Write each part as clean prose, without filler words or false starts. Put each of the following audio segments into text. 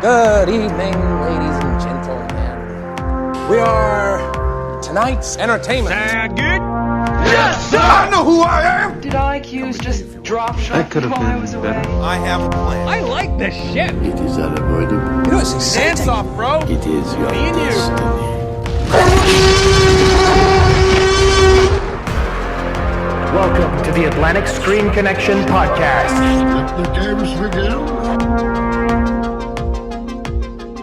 Good evening, ladies and gentlemen. We are tonight's entertainment. Sound good? Yes, sir! I know who I am! Did IQs just drop shot while I was away? I have a plan. I like this ship. It is unavoidable. You know, it's exciting. Dance off, bro. It is your Me and you. destiny. Welcome to the Atlantic Screen Connection podcast. Let the games begin.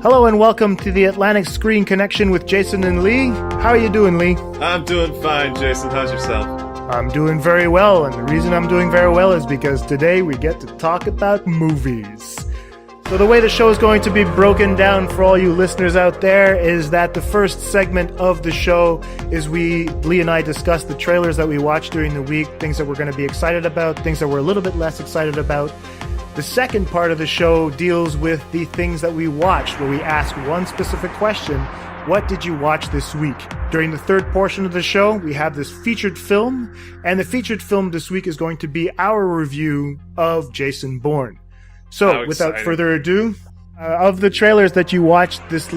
Hello and welcome to the Atlantic Screen Connection with Jason and Lee. How are you doing, Lee? I'm doing fine, Jason. How's yourself? I'm doing very well, and the reason I'm doing very well is because today we get to talk about movies. So the way the show is going to be broken down for all you listeners out there is that the first segment of the show is Lee and I discuss the trailers that we watched during the week, things that we're going to be excited about, things that we're a little bit less excited about. The second part of the show deals with the things that we watched, where we ask one specific question: what did you watch this week? During the third portion of the show, we have this featured film, and the featured film this week is going to be our review of Jason Bourne. So, without further ado, of the trailers that you watched this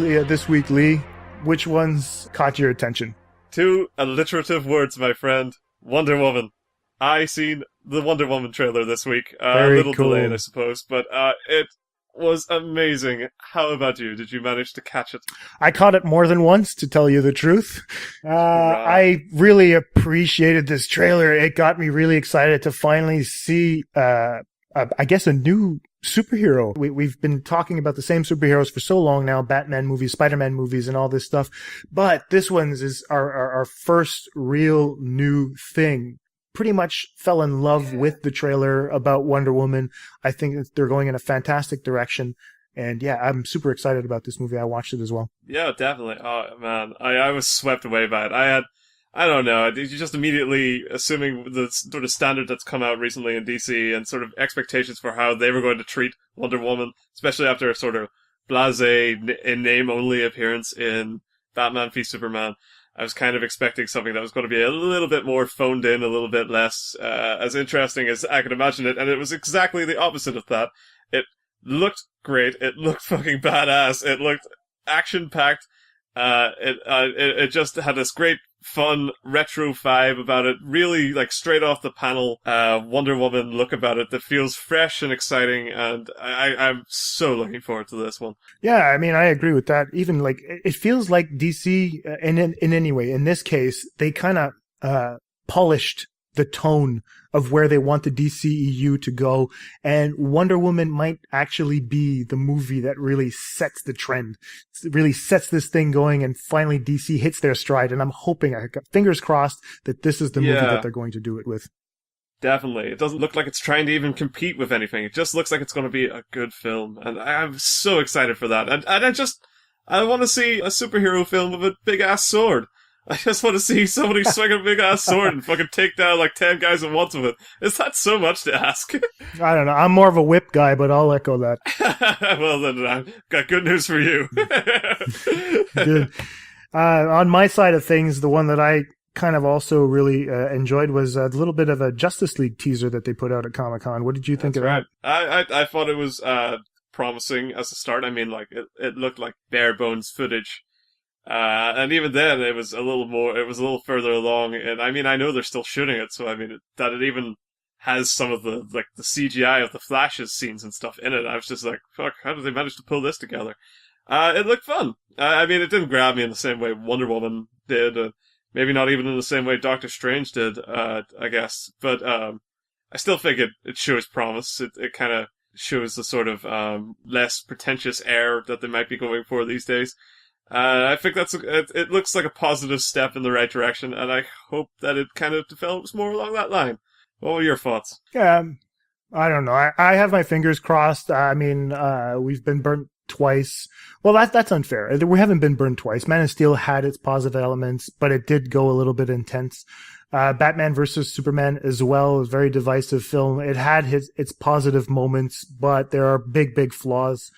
week, Lee, which ones caught your attention? Two alliterative words, my friend. Wonder Woman. I seen the Wonder Woman trailer this week. A little cool. delayed, I suppose, but it was amazing. How about you? Did you manage to catch it? I caught it more than once, to tell you the truth. I really appreciated this trailer. It got me really excited to finally see, I guess, a new superhero. We've been talking about the same superheroes for so long now, Batman movies, Spider-Man movies, and all this stuff. But this one's is our first real new thing. Pretty much fell in love with the trailer about Wonder Woman. I think they're going in a fantastic direction. And yeah, I'm super excited about this movie. I watched it as well. Yeah, definitely. Oh, man. I was swept away by it. I don't know, you just immediately, assuming the sort of standard that's come out recently in DC and sort of expectations for how they were going to treat Wonder Woman, especially after a sort of blasé, in name-only appearance in Batman v Superman. I was kind of expecting something that was going to be a little bit more phoned in, a little bit less as interesting as I could imagine it, and it was exactly the opposite of that. It looked great. It looked fucking badass. It looked action-packed. It just had this great, fun, retro vibe about it. Really, like, straight off the panel, Wonder Woman look about it that feels fresh and exciting, and I'm so looking forward to this one. Yeah, I mean, I agree with that. Even, like, it feels like DC, in any way, in this case, they kind of polished the tone of where they want the DCEU to go, and Wonder Woman might actually be the movie that really sets the trend, really sets this thing going, and finally DC hits their stride, and I'm hoping, I got fingers crossed, that this is the movie that they're going to do it with. Definitely. It doesn't look like it's trying to even compete with anything. It just looks like it's going to be a good film, and I'm so excited for that. And I want to see a superhero film with a big-ass sword. I just want to see somebody swing a big-ass sword and fucking take down like 10 guys at once with it. Is that so much to ask? I don't know. I'm more of a whip guy, but I'll echo that. Well, then I've got good news for you. Good. On my side of things, the one that I kind of also really enjoyed was a little bit of a Justice League teaser that they put out at Comic-Con. What did you think of that? I thought it was promising as a start. I mean, like, it looked like bare bones footage. And even then, it was a little further along, and I mean, I know they're still shooting it, so I mean, that it even has some of the CGI of the Flash's scenes and stuff in it. I was just like, fuck, how did they manage to pull this together? It looked fun. I mean, it didn't grab me in the same way Wonder Woman did, maybe not even in the same way Doctor Strange did, I guess, but, I still think it shows promise. It kind of shows the sort of, less pretentious air that they might be going for these days. I think it looks like a positive step in the right direction, and I hope that it kind of develops more along that line. What were your thoughts? Yeah, I don't know. I have my fingers crossed. I mean, we've been burnt twice. Well, that's unfair. We haven't been burned twice. Man of Steel had its positive elements, but it did go a little bit intense. Batman versus Superman as well is a very divisive film. It had its positive moments, but there are big flaws.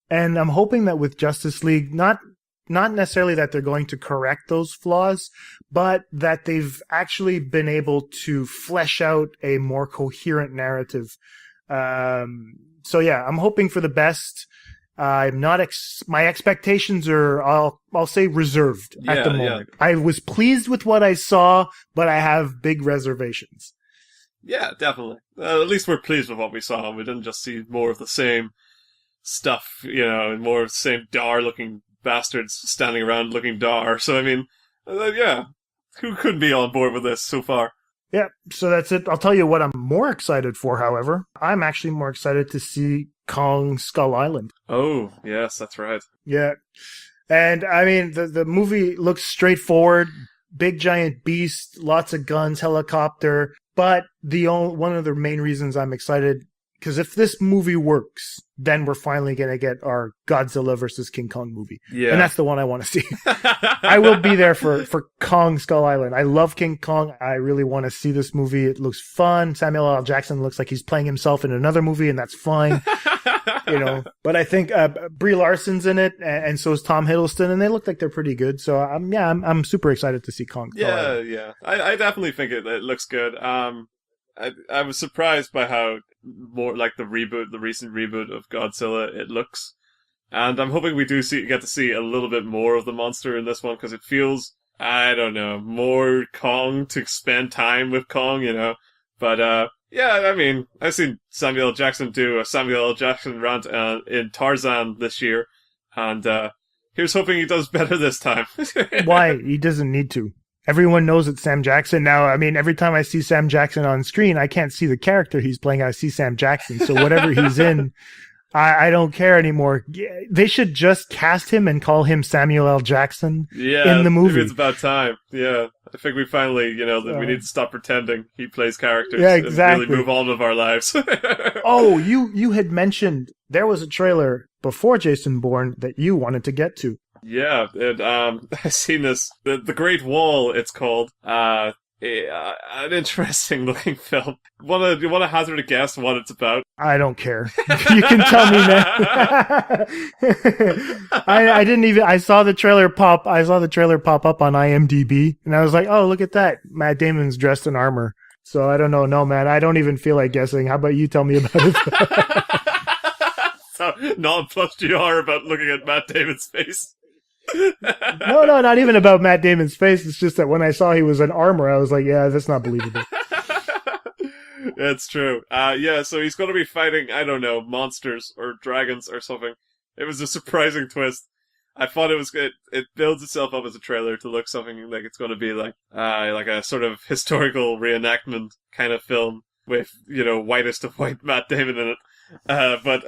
And I'm hoping that with Justice League, not necessarily that they're going to correct those flaws, but that they've actually been able to flesh out a more coherent narrative. So yeah, I'm hoping for the best. I'm not. My expectations are, I'll say, reserved at the moment. Yeah. I was pleased with what I saw, but I have big reservations. Yeah, definitely. At least we're pleased with what we saw. We didn't just see more of the same stuff, and more of the same dar-looking bastards standing around looking dar. So I mean, yeah, who couldn't be on board with this so far? Yeah, so that's it. I'll tell you what I'm more excited for, however. I'm actually more excited to see Kong Skull Island. Oh, yes, that's right. Yeah. And, I mean, the movie looks straightforward. Big giant beast, lots of guns, helicopter. But one of the main reasons I'm excited, because if this movie works, then we're finally going to get our Godzilla versus King Kong movie. Yeah. And that's the one I want to see. I will be there for Kong Skull Island. I love King Kong. I really want to see this movie. It looks fun. Samuel L. Jackson looks like he's playing himself in another movie, and that's fine. But I think Brie Larson's in it, and so is Tom Hiddleston, and they look like they're pretty good. So I'm super excited to see Kong Skull Island. Yeah. I definitely think it looks good. I was surprised by how more like the recent reboot of Godzilla it looks, and I'm hoping we do get to see a little bit more of the monster in this one, because it feels, I don't know, more Kong to spend time with Kong, But yeah, I mean, I've seen Samuel L. Jackson do a Samuel L. Jackson rant in Tarzan this year, and here's hoping he does better this time. Why? He doesn't need to. Everyone knows it's Sam Jackson now. I mean, every time I see Sam Jackson on screen, I can't see the character he's playing. I see Sam Jackson. So whatever he's in, I don't care anymore. They should just cast him and call him Samuel L. Jackson in the movie. Maybe it's about time. Yeah. I think we finally, that we need to stop pretending he plays characters. Yeah, exactly. And really move on with our lives. Oh, you had mentioned there was a trailer before Jason Bourne that you wanted to get to. Yeah, I've seen this. The Great Wall, it's called. An interesting looking film. You want to hazard a guess what it's about? I don't care. You can tell me, man. I didn't even. I saw the trailer pop up on IMDb, and I was like, "Oh, look at that! Matt Damon's dressed in armor." So I don't know. No, man, I don't even feel like guessing. How about you tell me about it? So nonplussed you are about looking at Matt Damon's face. No, not even about Matt Damon's face. It's just that when I saw he was in armor, I was like, yeah, that's not believable. It's true. So he's going to be fighting, I don't know, monsters or dragons or something. It was a surprising twist. I thought it builds itself up as a trailer to look something like it's going to be like a sort of historical reenactment kind of film with, whitest of white Matt Damon in it. But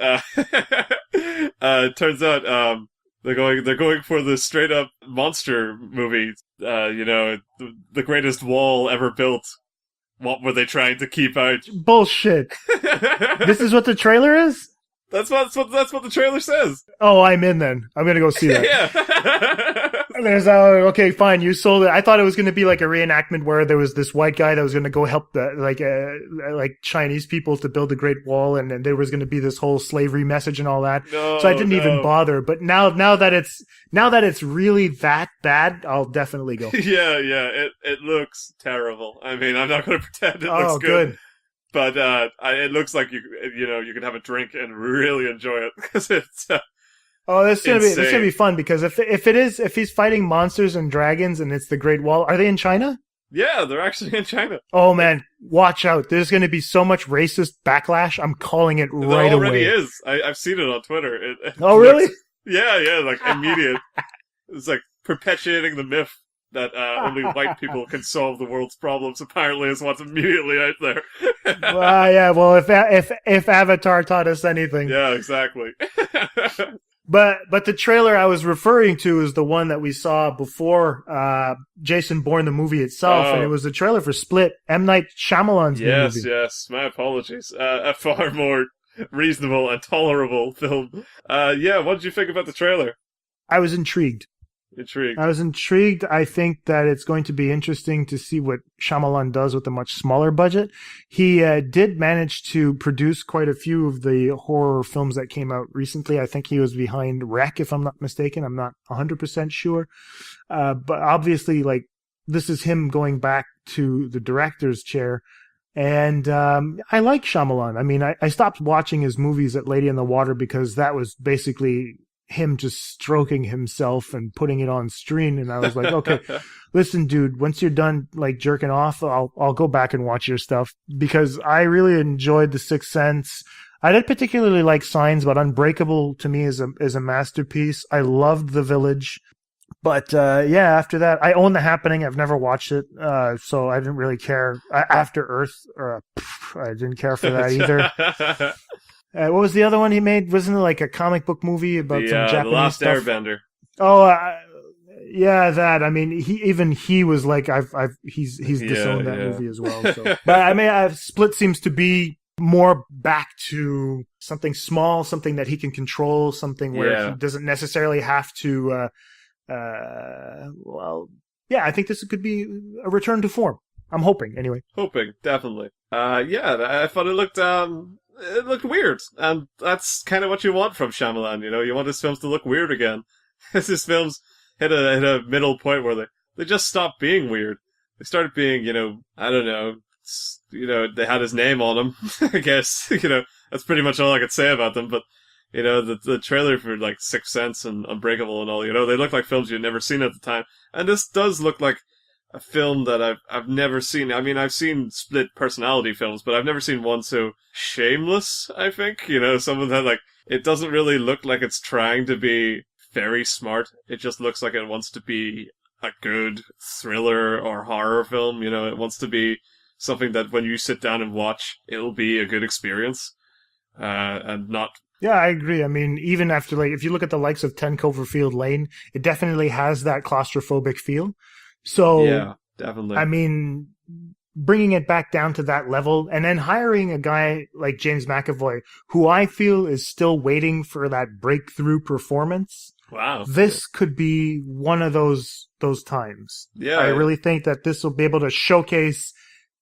it turns out, they're going for the straight up monster movie. The greatest wall ever built. What were they trying to keep out? Bullshit. This is what the trailer is? That's what the trailer says. Oh, I'm in then. I'm gonna go see that. Yeah. There's okay, fine. You sold it. I thought it was gonna be like a reenactment where there was this white guy that was gonna go help the Chinese people to build the Great Wall, and then there was gonna be this whole slavery message and all that. No, so I didn't even bother. But now that it's really that bad, I'll definitely go. Yeah. It looks terrible. I mean, I'm not gonna pretend it looks good. But it looks like you can have a drink and really enjoy it, because it's. This is gonna be fun, because if he's fighting monsters and dragons and it's the Great Wall, are they in China? Yeah, they're actually in China. Oh man, watch out! There's gonna be so much racist backlash. I'm calling it right away. There already is. I've seen it on Twitter. Really? Yeah, like immediate. It's like perpetuating the myth that only white people can solve the world's problems, apparently, is what's immediately out there. Well, if Avatar taught us anything. Yeah, exactly. But the trailer I was referring to is the one that we saw before Jason Bourne, the movie itself, and it was the trailer for Split, M. Night Shyamalan's movie. Yes, my apologies. A far more reasonable and tolerable film. What did you think about the trailer? I was intrigued. I was intrigued. I think that it's going to be interesting to see what Shyamalan does with a much smaller budget. He did manage to produce quite a few of the horror films that came out recently. I think he was behind Wreck, if I'm not mistaken. I'm not 100% sure. But obviously, this is him going back to the director's chair. And I like Shyamalan. I mean, I stopped watching his movies at Lady in the Water because that was basically him just stroking himself and putting it on screen. And I was like, okay, listen, dude, once you're done like jerking off, I'll go back and watch your stuff, because I really enjoyed The Sixth Sense. I didn't particularly like Signs, but Unbreakable to me is a masterpiece. I loved The Village. But yeah, after that, I own The Happening. I've never watched it, so I didn't really care. After Earth, I didn't care for that either. What was the other one he made? Wasn't it like a comic book movie about some Japanese The Last stuff? Airbender. Oh, yeah, that. I mean, he was like, he's disowned that movie as well. So. But I mean, Split seems to be more back to something small, something that he can control, something where he doesn't necessarily have to. Well, yeah, I think this could be a return to form. I'm hoping, anyway. Hoping, definitely. Yeah, I thought it looked weird, and that's kind of what you want from Shyamalan. You know, you want his films to look weird again. His films hit a middle point where they just stopped being weird. They started being, I don't know, they had his name on them. I guess, that's pretty much all I could say about them. But the trailer for like Sixth Sense and Unbreakable and all, they look like films you'd never seen at the time. And this does look like a film that I've never seen. I mean, I've seen split personality films, but I've never seen one so shameless, I think. Some of that, like, it doesn't really look like it's trying to be very smart. It just looks like it wants to be a good thriller or horror film. It wants to be something that when you sit down and watch, it'll be a good experience. And not... Yeah, I agree. I mean, even after, like, if you look at the likes of 10 Cloverfield Lane, it definitely has that claustrophobic feel. So, yeah, definitely. I mean, bringing it back down to that level, and then hiring a guy like James McAvoy, who I feel is still waiting for that breakthrough performance. Wow. This could be one of those times. Yeah. I really think that this will be able to showcase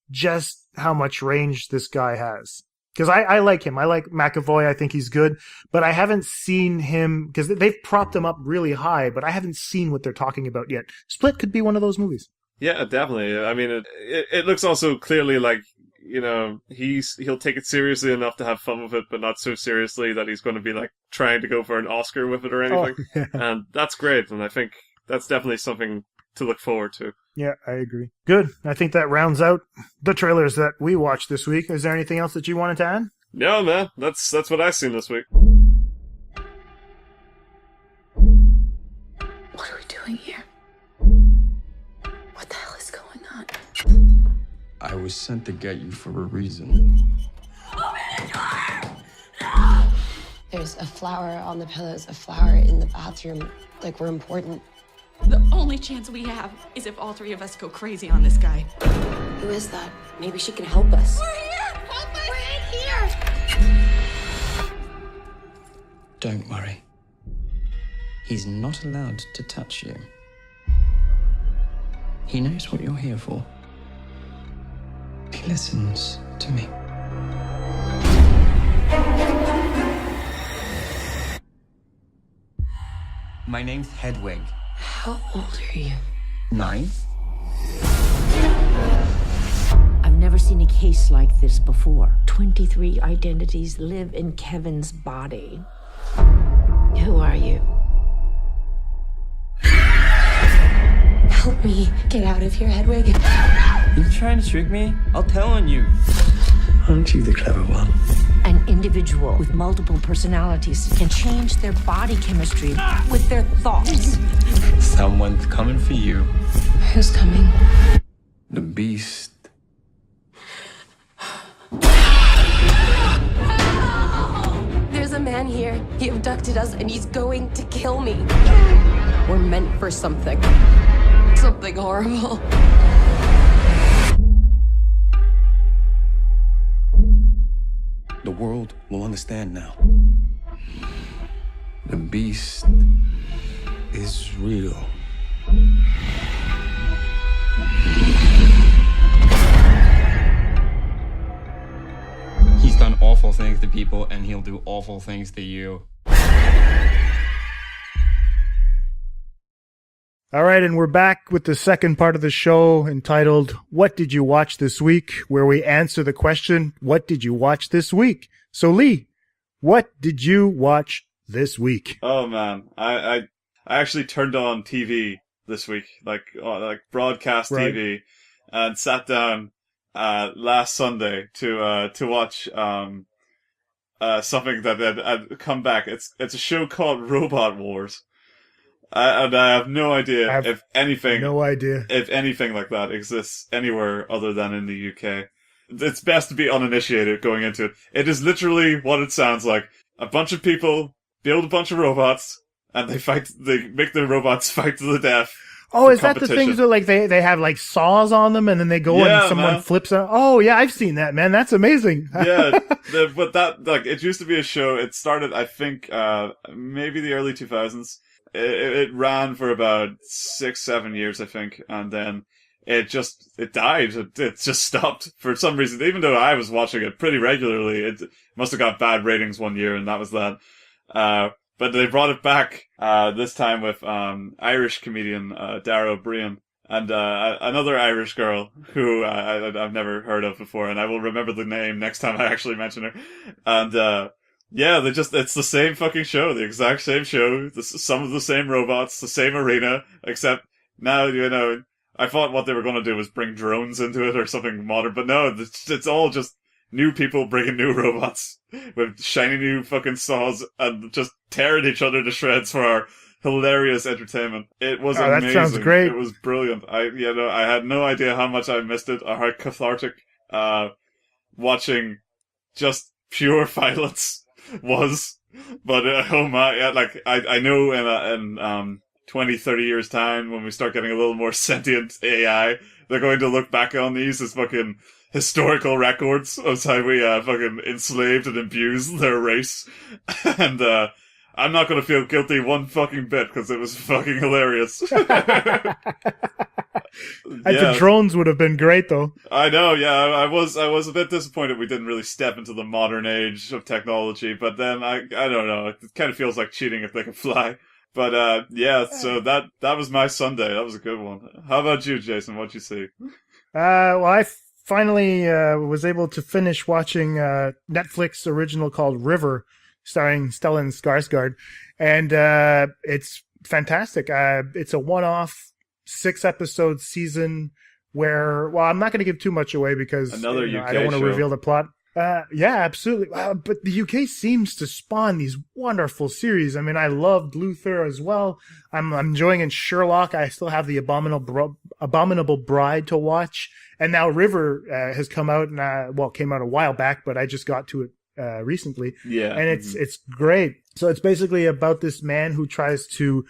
just how much range this guy has. Because I like him. I like McAvoy. I think he's good. But I haven't seen him, because they've propped him up really high, but I haven't seen what they're talking about yet. Split could be one of those movies. Yeah, definitely. I mean, it looks also clearly like, he'll take it seriously enough to have fun with it, but not so seriously that he's going to be like trying to go for an Oscar with it or anything. Oh, yeah. And that's great. And I think that's definitely something to look forward to. Yeah, I agree. Good. I think that rounds out the trailers that we watched this week. Is there anything else that you wanted to add? No, man. That's what I've seen this week. What are we doing here? What the hell is going on? I was sent to get you for a reason. Open the door! No! There's a flower on the pillows, a flower in the bathroom. Like, we're important. The only chance we have is if all three of us go crazy on this guy. Who is that? Maybe she can help us. We're here! Help us! We're in here! Don't worry. He's not allowed to touch you. He knows what you're here for. He listens to me. My name's Hedwig. How old are you? 9. I've never seen a case like this before. 23 identities live in Kevin's body. Who are you? Help me get out of here, Hedwig. You trying to trick me? I'll tell on you. Aren't you the clever one? An individual with multiple personalities can change their body chemistry with their thoughts. Someone's coming for you. Who's coming? The beast. There's a man here. He abducted us and he's going to kill me. We're meant for something. Something horrible. The world will understand now. The beast is real. He's done awful things to people, and he'll do awful things to you. All right, and we're back with the second part of the show entitled, What Did You Watch This Week? Where we answer the question, what did you watch this week? So Lee, what did you watch this week? Oh man, I actually turned on TV this week, like broadcast Right. TV, and sat down last Sunday to watch something that had come back. It's a show called Robot Wars. And I have no idea if anything like that exists anywhere other than in the UK. It's best to be uninitiated going into it. It is literally what it sounds like. A bunch of people build a bunch of robots, and they make the robots fight to the death. Oh, is that the things that like they have like saws on them and then they go and someone flips on? Oh yeah, I've seen that, man. That's amazing. Yeah, but that, like, it used to be a show. It started, I think, maybe the early 2000s. It ran for about 6-7 years, I think, and then it died. It just stopped for some reason. Even though I was watching it pretty regularly, it must have got bad ratings one year, and that was that. But they brought it back this time with Irish comedian Dara O'Brien and another Irish girl who I've never heard of before, and I will remember the name next time I actually mention her. And yeah, it's the same fucking show, the exact same show, some of the same robots, the same arena, except now, I thought what they were going to do was bring drones into it or something modern, but no, it's all just new people bringing new robots with shiny new fucking saws and just tearing each other to shreds for our hilarious entertainment. It was amazing. That sounds great. It was brilliant. I had no idea how much I missed it, or how cathartic watching just pure violence was. But oh my, yeah, like I know in 20, 30 years time, when we start getting a little more sentient AI, they're going to look back on these as fucking historical records of how we fucking enslaved and abused their race. And I'm not going to feel guilty one fucking bit, because it was fucking hilarious. The drones would have been great, though. I know, yeah. I was a bit disappointed we didn't really step into the modern age of technology, but then I don't know. It kind of feels like cheating if they can fly. But yeah, so that was my Sunday. That was a good one. How about you, Jason? What'd you see? Well, I finally was able to finish watching Netflix original called River, starring Stellan Skarsgård, and it's fantastic. It's a one-off 6-episode season where, well, I'm not going to give too much away because I don't want to reveal the plot. Yeah, absolutely. But the UK seems to spawn these wonderful series. I mean, I loved Luther as well. I'm enjoying in Sherlock. I still have the Abominable Bride to watch. And now River has come out, and came out a while back, but I just got to it recently. Yeah. And it's great. So it's basically about this man who tries to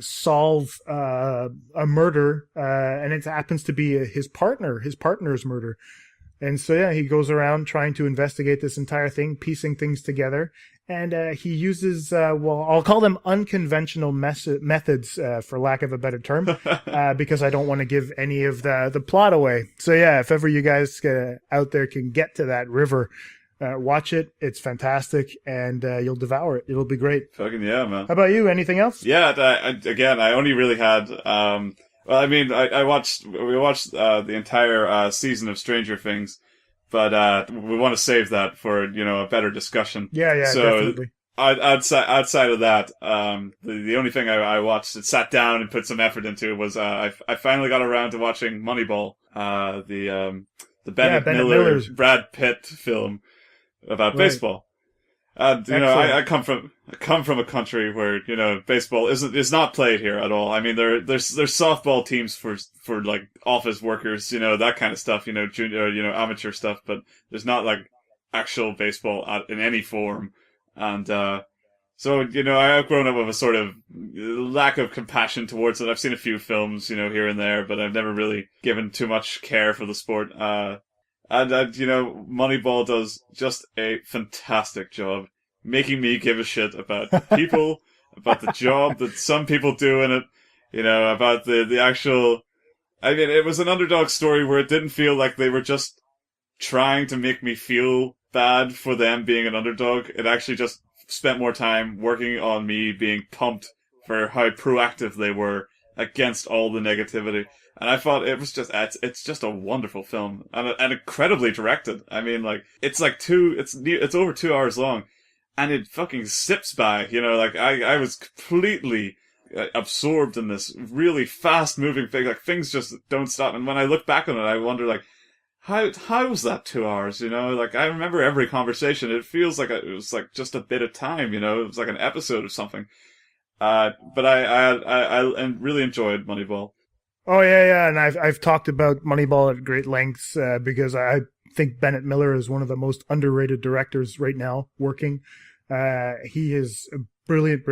solve a murder, and it happens to be his partner's murder. And so, yeah, he goes around trying to investigate this entire thing, piecing things together. And he uses, I'll call them unconventional methods, for lack of a better term, because I don't want to give any of the plot away. So, yeah, if ever you guys out there can get to that River, watch it. It's fantastic, and you'll devour it. It'll be great. Fucking yeah, man. How about you? Anything else? Yeah, I only really had... well, I mean, we watched the entire season of Stranger Things, but we want to save that for, a better discussion. Yeah, so, definitely. Outside of that, the only thing I watched and sat down and put some effort into was I finally got around to watching Moneyball, the Bennett Miller's Brad Pitt film about baseball. I come from a country where, baseball is not played here at all. I mean, there's softball teams for like office workers, that kind of stuff, junior, amateur stuff, but there's not like actual baseball in any form. And, so, I've grown up with a sort of lack of compassion towards it. I've seen a few films, here and there, but I've never really given too much care for the sport. And Moneyball does just a fantastic job making me give a shit about the people, about the job that some people do in it, about the actual... I mean, it was an underdog story where it didn't feel like they were just trying to make me feel bad for them being an underdog. It actually just spent more time working on me being pumped for how proactive they were against all the negativity. And I thought it was just, it's just a wonderful film and incredibly directed. I mean, like, it's over 2 hours long and it fucking zips by, you know, like I was completely absorbed in this really fast moving thing. Like, things just don't stop. And when I look back on it, I wonder, like, how was that 2 hours, you know? Like, I remember every conversation. It feels like it was like just a bit of time, you know? It was like an episode of something. But I really enjoyed Moneyball. Oh yeah, and I've talked about Moneyball at great lengths because I think Bennett Miller is one of the most underrated directors right now working. He is a brilliant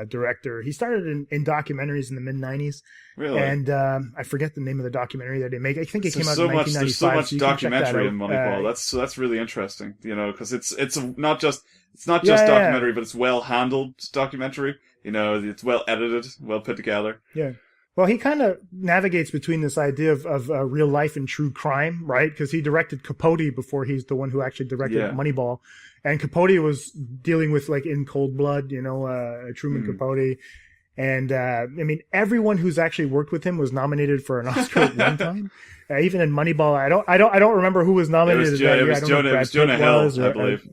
director. He started in documentaries in the mid-90s. Really? And I forget the name of the documentary that he made. I think it came out in 1995. There's so much documentary in Moneyball. That's really interesting, you know, because it's not just documentary, but it's well handled documentary. You know, it's well edited, well put together. Yeah. Well, he kind of navigates between this idea of real life and true crime, right? Because he directed Capote before he's the one who actually directed Moneyball. And Capote was dealing with, like, In Cold Blood, you know, Truman Capote. And, I mean, everyone who's actually worked with him was nominated for an Oscar at one time. Even in Moneyball, I don't remember who was nominated. It was Jonah Hill, I believe.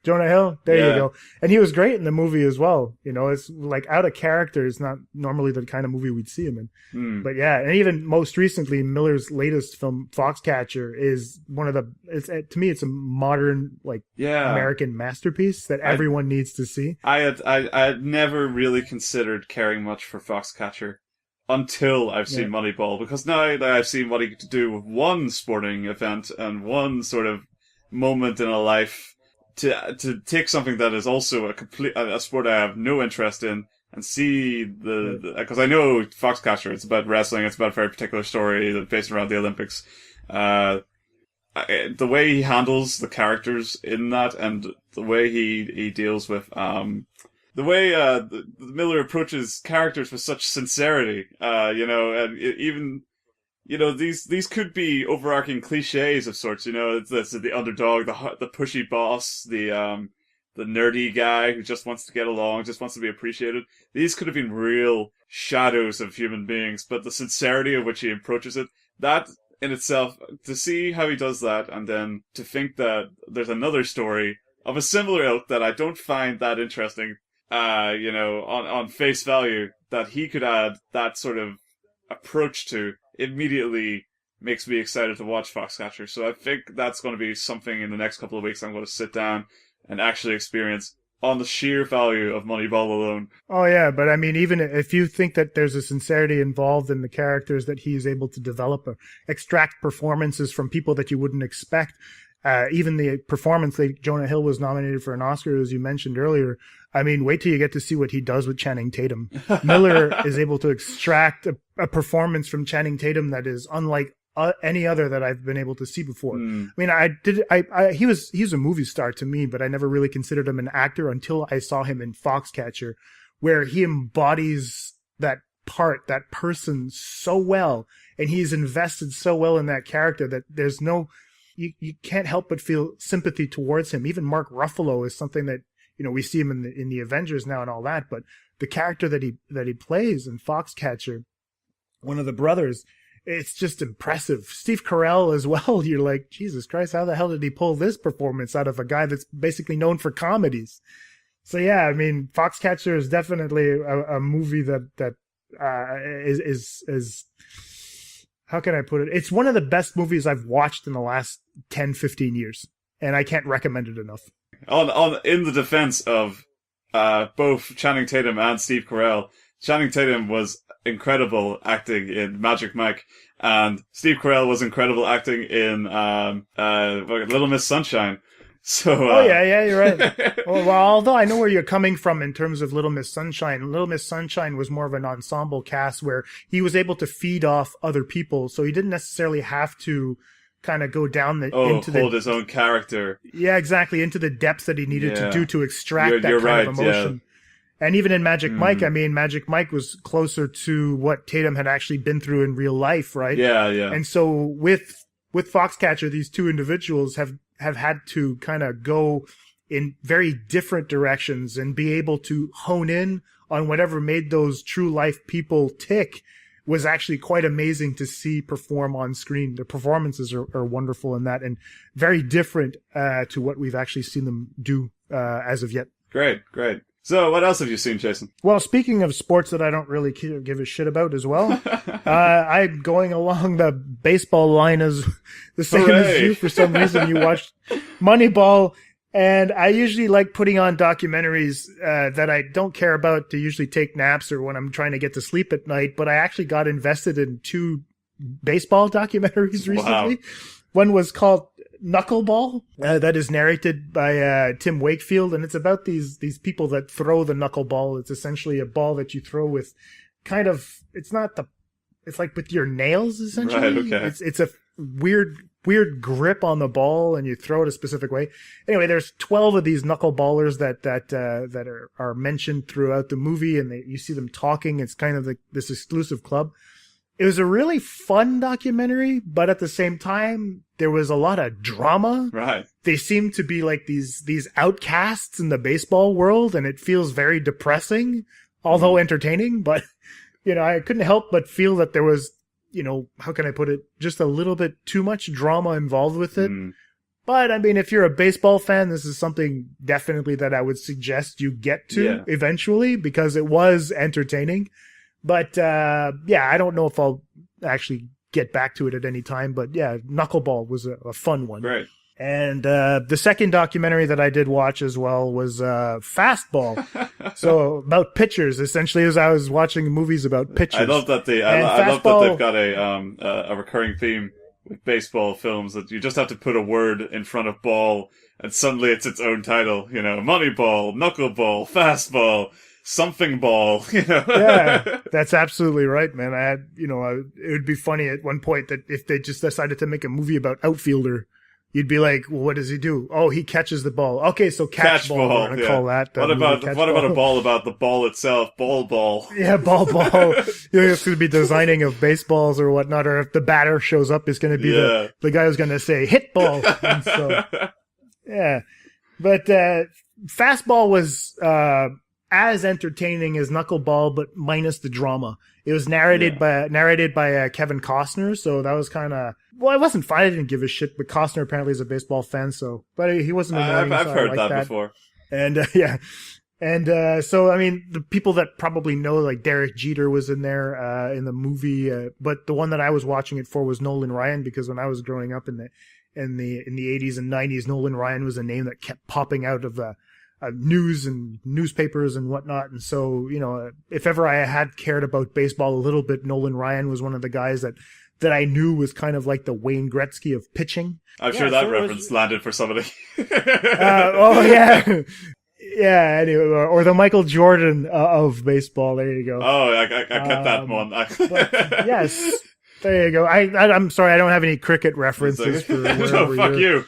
Jonah Hill, there you go. And he was great in the movie as well. You know, it's like out of character. It's not normally the kind of movie we'd see him in. But yeah, and even most recently, Miller's latest film, Foxcatcher, is one of to me, it's a modern, like, American masterpiece that everyone needs to see. I had never really considered caring much for Foxcatcher until I've seen Moneyball, because now that I've seen what he could do with one sporting event and one sort of moment in a life, to take something that is also a sport I have no interest in and see because I know Foxcatcher, it's about wrestling, it's about a very particular story based around the Olympics. The way he handles the characters in that, and the way he deals with the way Miller approaches characters with such sincerity, you know, and even, you know, these could be overarching cliches of sorts, you know, it's the underdog, the pushy boss, the nerdy guy who just wants to get along, just wants to be appreciated. These could have been real shadows of human beings, but the sincerity of which he approaches it, that in itself, to see how he does that, and then to think that there's another story of a similar ilk that I don't find that interesting, you know, on face value, that he could add that sort of approach to, immediately makes me excited to watch Foxcatcher. So I think that's going to be something in the next couple of weeks I'm going to sit down and actually experience on the sheer value of Moneyball alone. Oh yeah, but I mean, even if you think that there's a sincerity involved in the characters that he's able to develop, or extract performances from people that you wouldn't expect, even the performance that Jonah Hill was nominated for an Oscar, as you mentioned earlier. I mean, wait till you get to see what he does with Channing Tatum. Miller is able to extract a performance from Channing Tatum that is unlike any other that I've been able to see before. I mean, he's a movie star to me, but I never really considered him an actor until I saw him in Foxcatcher, where he embodies that person so well, and he's invested so well in that character that there's no, you can't help but feel sympathy towards him. Even Mark Ruffalo is something that, you know, we see him in the Avengers now and all that, but the character that he plays in Foxcatcher, one of the brothers, it's just impressive. Steve Carell as well. You're like, Jesus Christ, how the hell did he pull this performance out of a guy that's basically known for comedies? So yeah, I mean, Foxcatcher is definitely a movie that is how can I put it? It's one of the best movies I've watched in the last 10, 15 years, and I can't recommend it enough. In the defense of both Channing Tatum and Steve Carell, Channing Tatum was incredible acting in Magic Mike, and Steve Carell was incredible acting in Little Miss Sunshine. So, yeah, you're right. well, although I know where you're coming from in terms of Little Miss Sunshine. Little Miss Sunshine was more of an ensemble cast where he was able to feed off other people, so he didn't necessarily have to kind of go down hold his own character. Yeah, exactly, into the depths that he needed to do to extract that kind of emotion. Yeah. And even in Magic Mike, I mean, Magic Mike was closer to what Tatum had actually been through in real life, right? Yeah. And so with Foxcatcher, these two individuals have had to kind of go in very different directions and be able to hone in on whatever made those true life people tick was actually quite amazing to see perform on screen. The performances are wonderful in that and very different to what we've actually seen them do as of yet. Great. So what else have you seen, Jason? Well, speaking of sports that I don't really give a shit about as well, I'm going along the baseball line as the same as you. For some reason, you watched Moneyball, and I usually like putting on documentaries that I don't care about to usually take naps or when I'm trying to get to sleep at night, but I actually got invested in 2 baseball documentaries recently. Wow. One was called Knuckleball, that is narrated by Tim Wakefield, and it's about these people that throw the knuckleball. It's essentially a ball that you throw with kind of, it's like with your nails, essentially. Right, okay. It's a weird grip on the ball, and you throw it a specific way. Anyway, there's 12 of these knuckleballers that are mentioned throughout the movie, and you see them talking. It's kind of this exclusive club. It was a really fun documentary, but at the same time, there was a lot of drama. Right. They seem to be like these outcasts in the baseball world, and it feels very depressing, although entertaining. But, I couldn't help but feel that there was, how can I put it, just a little bit too much drama involved with it. But, I mean, if you're a baseball fan, this is something definitely that I would suggest you get to eventually, because it was entertaining. But, I don't know if I'll actually get back to it at any time. But, Knuckleball was a fun one. Right. And the second documentary that I did watch as well was Fastball. So about pitchers, essentially, as I was watching movies about pitchers. I love that I love that they've got a recurring theme with baseball films, that you just have to put a word in front of ball, and suddenly it's its own title. Moneyball, Knuckleball, Fastball. Something ball, Yeah, that's absolutely right, man. I had, it would be funny at one point that if they just decided to make a movie about outfielder, you'd be like, well, what does he do? Oh, he catches the ball. Okay, so catch ball. We're gonna call that. What about a ball about the ball itself? Ball. Yeah, ball. It's going to be designing of baseballs or whatnot, or if the batter shows up, it's going to be the guy who's going to say hit ball. And so, yeah, but Fastball was as entertaining as Knuckleball, but minus the drama. It was narrated by Kevin Costner, so that was kind of, well, I wasn't fine. I didn't give a shit, but Costner apparently is a baseball fan, so, but he wasn't annoying. I've heard that before. And so I mean, the people that probably know, like Derek Jeter was in there in the movie, but the one that I was watching it for was Nolan Ryan, because when I was growing up in the 80s and 90s, Nolan Ryan was a name that kept popping out of news and newspapers and whatnot. And so, if ever I had cared about baseball a little bit, Nolan Ryan was one of the guys that I knew was kind of like the Wayne Gretzky of pitching. I'm sure that reference landed for somebody. Yeah, anyway, or the Michael Jordan of baseball. There you go. Oh, I get that one. But yes. There you go. I'm sorry, I don't have any cricket references for wherever fuck you.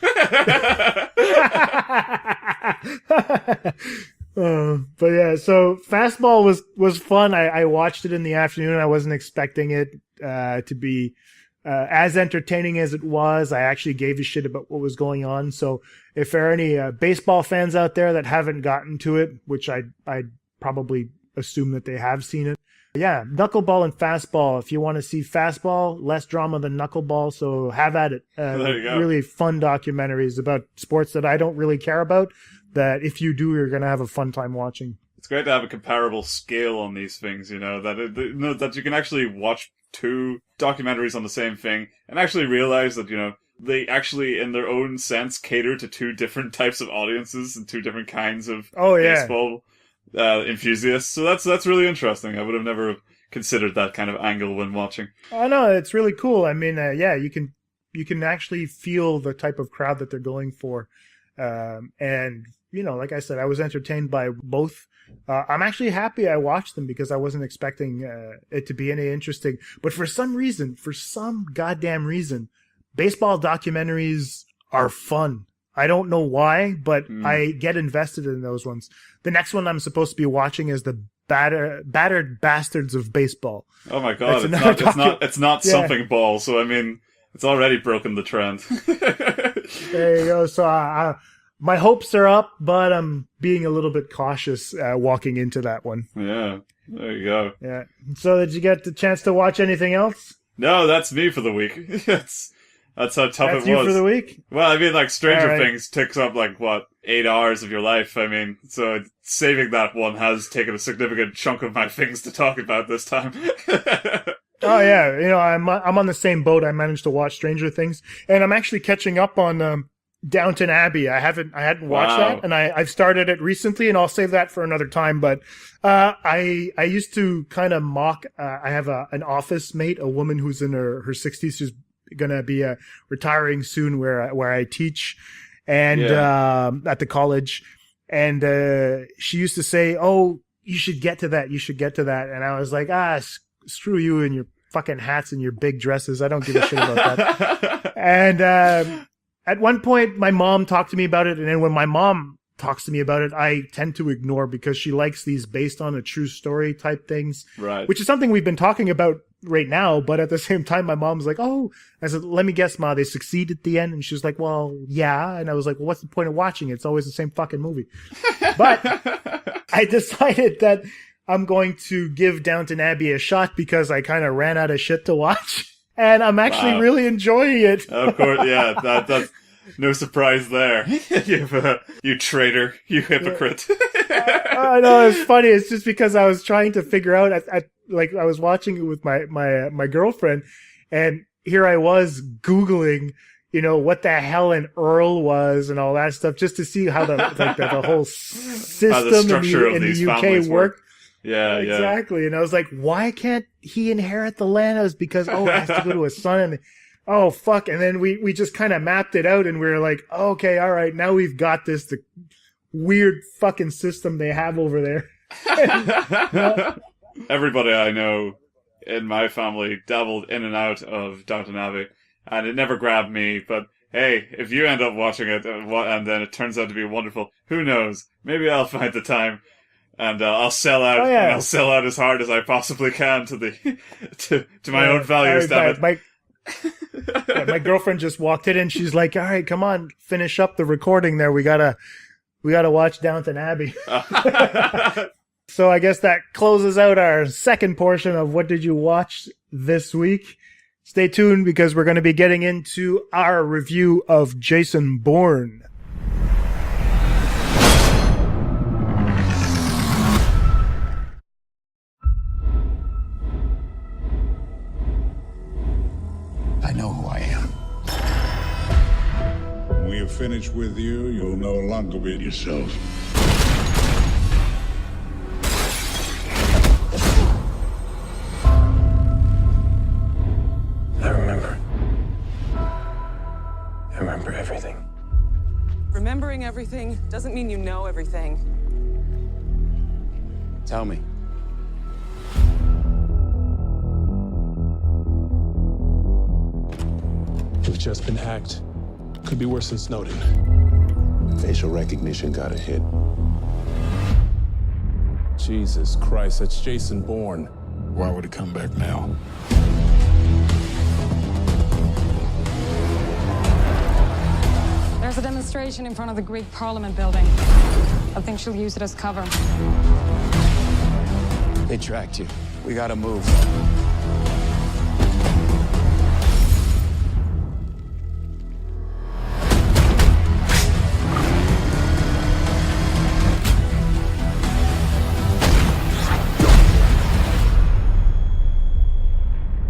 But yeah, so Fastball was fun. I watched it in the afternoon. I wasn't expecting it to be as entertaining as it was. I actually gave a shit about what was going on. So if there are any baseball fans out there that haven't gotten to it, which I probably assume that they have seen it. Yeah, Knuckleball and Fastball. If you want to see Fastball, less drama than Knuckleball, so have at it. There you go. Really fun documentaries about sports that I don't really care about, that if you do, you're going to have a fun time watching. It's great to have a comparable scale on these things, that you can actually watch 2 documentaries on the same thing and actually realize that, they actually, in their own sense, cater to 2 different types of audiences and 2 different kinds of baseball enthusiasts. So that's really interesting. I would have never considered that kind of angle when watching. Oh no, it's really cool. I mean, you can actually feel the type of crowd that they're going for, and like I said, I was entertained by both. I'm actually happy I watched them because I wasn't expecting it to be any interesting. But for some goddamn reason, baseball documentaries are fun. I don't know why, but I get invested in those ones. The next one I'm supposed to be watching is the Battered Bastards of Baseball. Oh my god, it's not something ball, so I mean, it's already broken the trend. There you go. So my hopes are up, but I'm being a little bit cautious walking into that one. Yeah, there you go. Yeah. So did you get the chance to watch anything else? No, that's me for the week. That's how tough That's it was. you for the week? Well, I mean, like, Stranger All right. Things takes up, 8 hours of your life. I mean, so saving that one has taken a significant chunk of my things to talk about this time. Oh yeah, I'm on the same boat. I managed to watch Stranger Things, and I'm actually catching up on Downton Abbey. I hadn't watched that, and I've started it recently, and I'll save that for another time. But I used to kind of mock. I have an office mate, a woman who's in her 60s, who's gonna be retiring soon, where I teach, and at the college, and she used to say, "Oh, you should get to that. You should get to that," and I was like, screw you and your fucking hats and your big dresses. I don't give a shit about that. And at one point, my mom talked to me about it. And then when my mom talks to me about it, I tend to ignore because she likes these based on a true story type things. Right. Which is something we've been talking about right now. But at the same time, my mom's like, oh, I said, let me guess, Ma, they succeed at the end. And she was like, well, yeah. And I was like, well, what's the point of watching it? It's always the same fucking movie. But I decided that I'm going to give Downton Abbey a shot because I kind of ran out of shit to watch. And I'm actually really enjoying it. Of course, yeah, that's no surprise there. You traitor, you hypocrite. I know, it's funny. It's just because I was trying to figure out, I was watching it with my girlfriend, and here I was Googling, what the hell an Earl was and all that stuff, just to see how the whole system in the UK worked. Yeah, exactly. And I was like, why can't he inherit the land? It was because, it has to go to his son. And oh, fuck. And then we just kind of mapped it out and we were like, okay, all right, now we've got the weird fucking system they have over there. Everybody I know in my family dabbled in and out of Downton Abbey, and it never grabbed me. But hey, if you end up watching it and then it turns out to be wonderful, who knows? Maybe I'll find the time. And I'll sell out. Oh, yeah. And I'll sell out as hard as I possibly can to my own values. My girlfriend just walked in and she's like, "All right, come on, finish up the recording there. We gotta watch Downton Abbey." So I guess that closes out our second portion of What Did You Watch this week. Stay tuned because we're going to be getting into our review of Jason Bourne. I know who I am. When we are finished with you, you'll no longer be yourself. I remember everything. Remembering everything doesn't mean you know everything. Tell me. We've just been hacked. Could be worse than Snowden. Facial recognition got a hit. Jesus Christ, that's Jason Bourne. Why would he come back now? There's a demonstration in front of the Greek Parliament building. I think she'll use it as cover. They tracked you. We gotta move.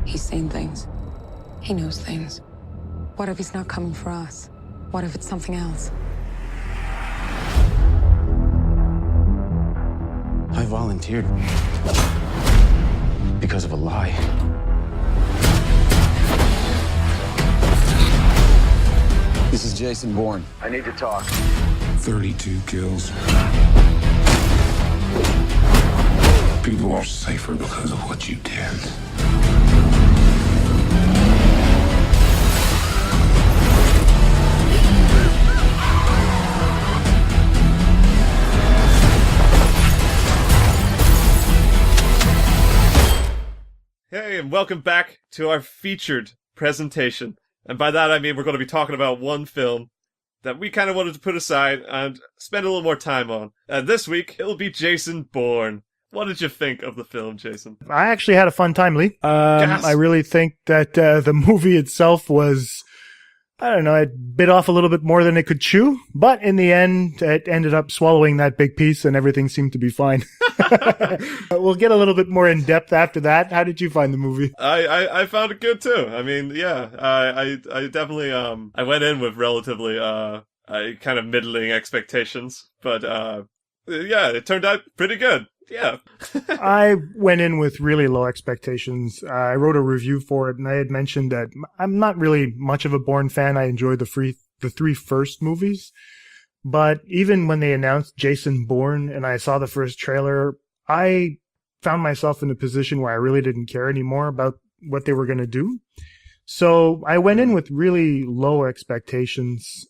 He's seen things. He knows things. What if he's not coming for us? What if it's something else? I volunteered because of a lie. This is Jason Bourne. I need to talk. 32 kills. People are safer because of what you did. Hey, and welcome back to our featured presentation. And by that I mean we're going to be talking about one film that we kind of wanted to put aside and spend a little more time on. And this week, it'll be Jason Bourne. What did you think of the film, Jason? I actually had a fun time, Lee. I really think that the movie itself was, I don't know, it bit off a little bit more than it could chew, but in the end, it ended up swallowing that big piece and everything seemed to be fine. We'll get a little bit more in depth after that. How did you find the movie? I found it good too. I mean, yeah, I definitely, I went in with relatively, kind of middling expectations, but, yeah, it turned out pretty good. Yeah. I went in with really low expectations. I wrote a review for it, and I had mentioned that I'm not really much of a Bourne fan. I enjoyed the three first movies. But even when they announced Jason Bourne and I saw the first trailer, I found myself in a position where I really didn't care anymore about what they were going to do. So I went in with really low expectations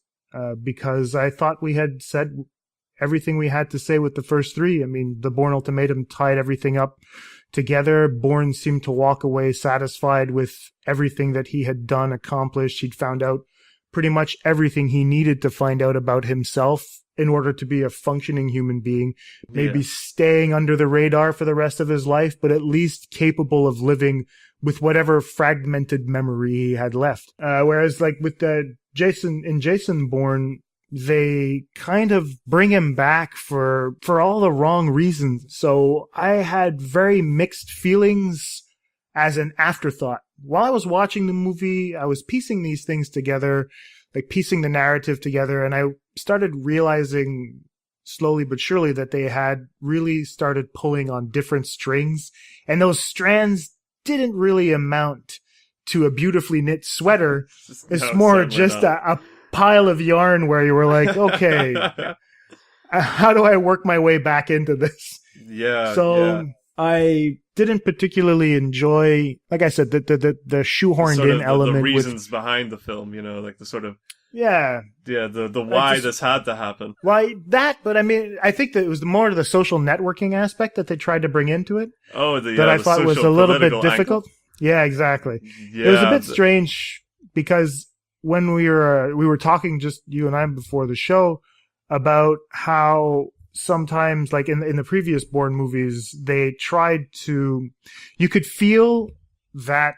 because I thought we had said everything we had to say with the first three. I mean, the Bourne Ultimatum tied everything up together. Bourne seemed to walk away satisfied with everything that he had done, accomplished. He'd found out pretty much everything he needed to find out about himself in order to be a functioning human being, maybe staying under the radar for the rest of his life, but at least capable of living with whatever fragmented memory he had left. Whereas like with Jason Bourne, they kind of bring him back for all the wrong reasons. So I had very mixed feelings as an afterthought. While I was watching the movie, I was piecing these things together, like piecing the narrative together, and I started realizing slowly but surely that they had really started pulling on different strings, and those strands didn't really amount to a beautifully knit sweater. It's more just a pile of yarn where you were like, okay, how do I work my way back into this? Yeah. So I didn't particularly enjoy, like I said, the shoehorned in element. The reasons behind the film, you know, like the sort of the why this had to happen. Why that? But I mean, I think that it was more the social networking aspect that they tried to bring into it. Oh, that I thought was a little bit difficult. Angle. Yeah, exactly. Yeah, it was a bit strange because when we were talking, just you and I before the show, about how sometimes, like in the previous Bourne movies, they tried to, you could feel that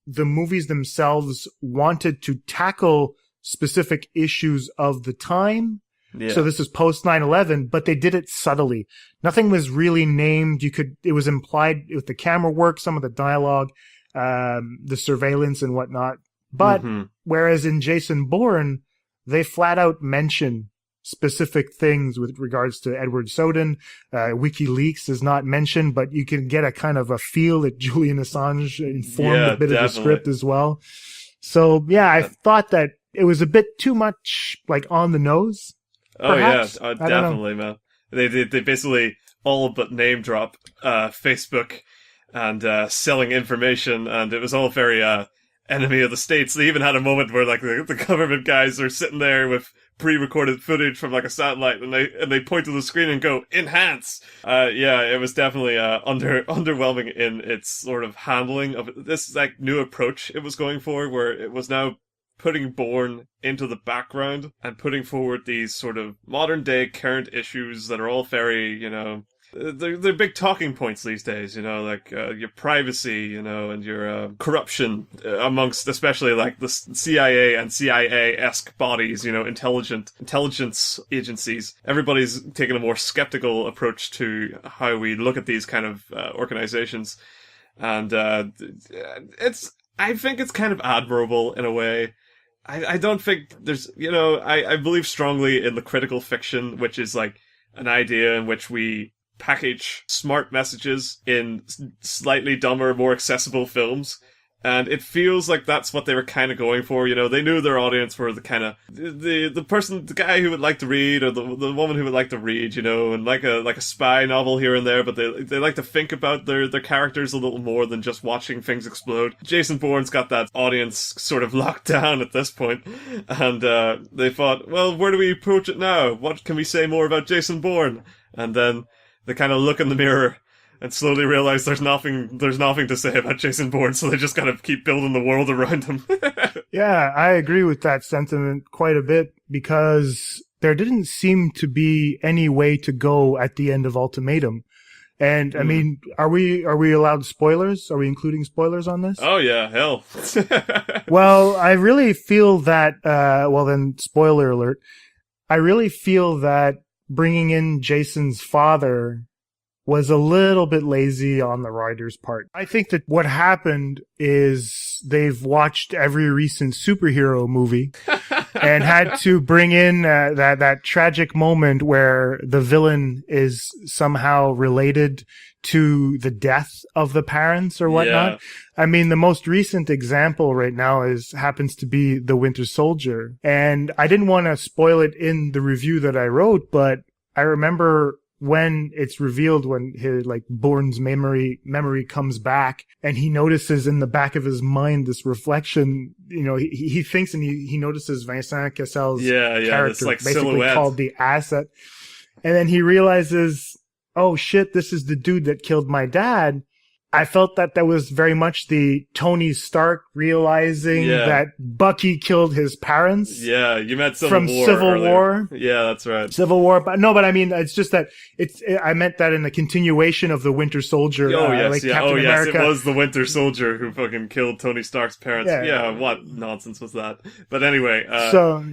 the movies themselves wanted to tackle specific issues of the time. Yeah. So this is post 9/11, but they did it subtly. Nothing was really named. It was implied with the camera work, some of the dialogue, the surveillance and whatnot. But whereas in Jason Bourne, they flat out mention specific things with regards to Edward Snowden. WikiLeaks is not mentioned, but you can get a kind of a feel that Julian Assange informed a bit of the script as well. So yeah, I thought that it was a bit too much like on the nose. Perhaps. Oh yeah, definitely, man. They basically all but name drop Facebook and selling information, and it was all very enemy of the states. They even had a moment where like the government guys are sitting there with pre-recorded footage from like a satellite, and they point to the screen and go enhance. Yeah, it was definitely underwhelming in its sort of handling of this like new approach it was going for, where it was now putting Bourne into the background and putting forward these sort of modern day current issues that are all very, you know, they're big talking points these days, you know, like your privacy, you know, and your corruption amongst especially like the CIA and CIA-esque bodies, you know, intelligence agencies. Everybody's taking a more skeptical approach to how we look at these kind of organizations. And I think it's kind of admirable in a way. I don't think there's, you know, I believe strongly in the critical fiction, which is like an idea in which we package smart messages in slightly dumber, more accessible films. And it feels like that's what they were kind of going for. You know, they knew their audience were the kind of the guy who would like to read, or the woman who would like to read, you know, and like a spy novel here and there. But they like to think about their characters a little more than just watching things explode. Jason Bourne's got that audience sort of locked down at this point, and they thought, well, where do we approach it now? What can we say more about Jason Bourne? And then they kind of look in the mirror and slowly realize there's nothing to say about Jason Bourne, so they just gotta keep building the world around him. Yeah, I agree with that sentiment quite a bit, because there didn't seem to be any way to go at the end of Ultimatum. And I mean, are we allowed spoilers? Are we including spoilers on this? Oh yeah, hell. Well, I really feel that, well then, spoiler alert. I really feel that bringing in Jason's father was a little bit lazy on the writer's part. I think that what happened is they've watched every recent superhero movie and had to bring in that tragic moment where the villain is somehow related to the death of the parents or whatnot. Yeah. I mean, the most recent example right now happens to be The Winter Soldier. And I didn't want to spoil it in the review that I wrote, but I remember when it's revealed, when his, like, Bourne's memory comes back, and he notices in the back of his mind this reflection, you know, he thinks, and he notices Vincent Cassel's character, this, like, basically silhouette called the Asset. And then he realizes, oh shit, this is the dude that killed my dad. I felt that was very much the Tony Stark realizing that Bucky killed his parents. Yeah, you meant Civil War. Yeah, that's right. Civil War, but I mean, it's just that I meant that in the continuation of the Winter Soldier. Captain America. It was the Winter Soldier who fucking killed Tony Stark's parents. Yeah, what nonsense was that? But anyway, so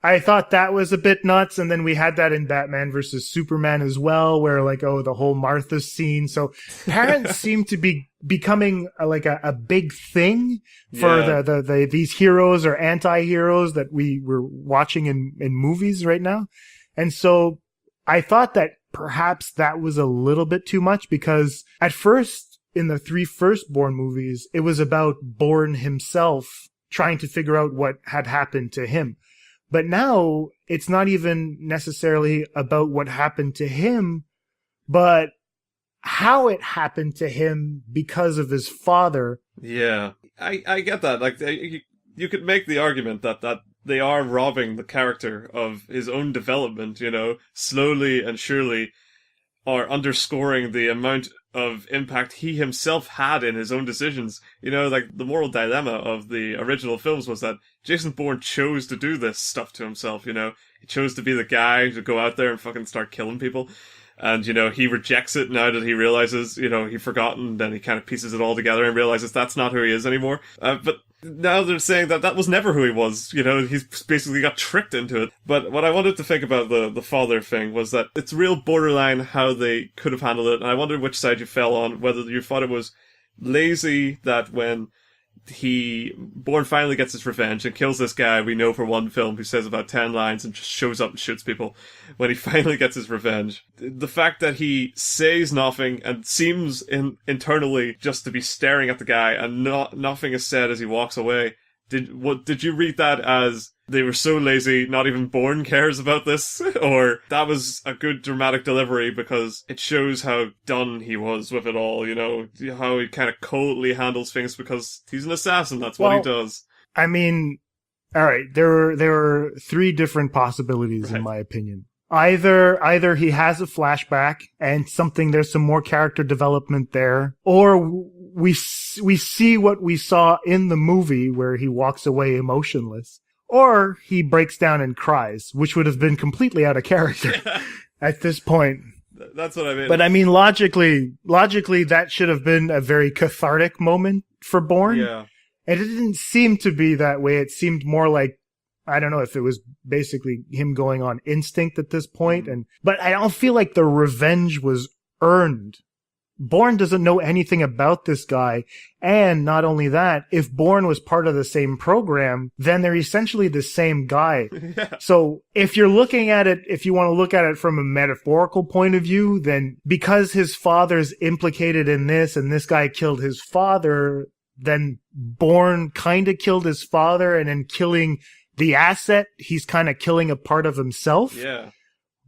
I thought that was a bit nuts, and then we had that in Batman versus Superman as well, where like, oh, the whole Martha scene. So parents seem to be becoming a big thing for these heroes or anti-heroes that we were watching in movies right now. And so I thought that perhaps that was a little bit too much, because at first in the 3 first Bourne movies, it was about Bourne himself trying to figure out what had happened to him. But now it's not even necessarily about what happened to him, but how it happened to him because of his father. Yeah, I get that. Like, you could make the argument that they are robbing the character of his own development, you know, slowly and surely, are underscoring the amount of impact he himself had in his own decisions. You know, like, the moral dilemma of the original films was that Jason Bourne chose to do this stuff to himself, you know? He chose to be the guy to go out there and fucking start killing people. And, you know, he rejects it now that he realizes, you know, he'd forgotten, then he kind of pieces it all together and realizes that's not who he is anymore. But now they're saying that was never who he was, you know, he's basically got tricked into it. But what I wanted to think about the father thing was that it's real borderline how they could have handled it, and I wondered which side you fell on, whether you thought it was lazy that when Bourne finally gets his revenge and kills this guy we know for one film who says about 10 lines and just shows up and shoots people. When he finally gets his revenge, the fact that he says nothing and seems internally just to be staring at the guy and nothing is said as he walks away. Did you read that as they were so lazy, not even Bourne cares about this? Or that was a good dramatic delivery because it shows how done he was with it all, you know, how he kind of coldly handles things because he's an assassin, that's what he does. I mean, alright, there were 3 different possibilities in my opinion. Either he has a flashback and there's some more character development there, or we see what we saw in the movie where he walks away emotionless, or he breaks down and cries, which would have been completely out of character at this point. That's what I mean. But I mean, logically, that should have been a very cathartic moment for Bourne. Yeah. And it didn't seem to be that way. It seemed more like, I don't know if it was basically him going on instinct at this point. But I don't feel like the revenge was earned. Bourne doesn't know anything about this guy. And not only that, if Bourne was part of the same program, then they're essentially the same guy. Yeah. So if you want to look at it from a metaphorical point of view, then because his father's implicated in this and this guy killed his father, then Bourne kind of killed his father, and in killing the Asset, he's kind of killing a part of himself. Yeah.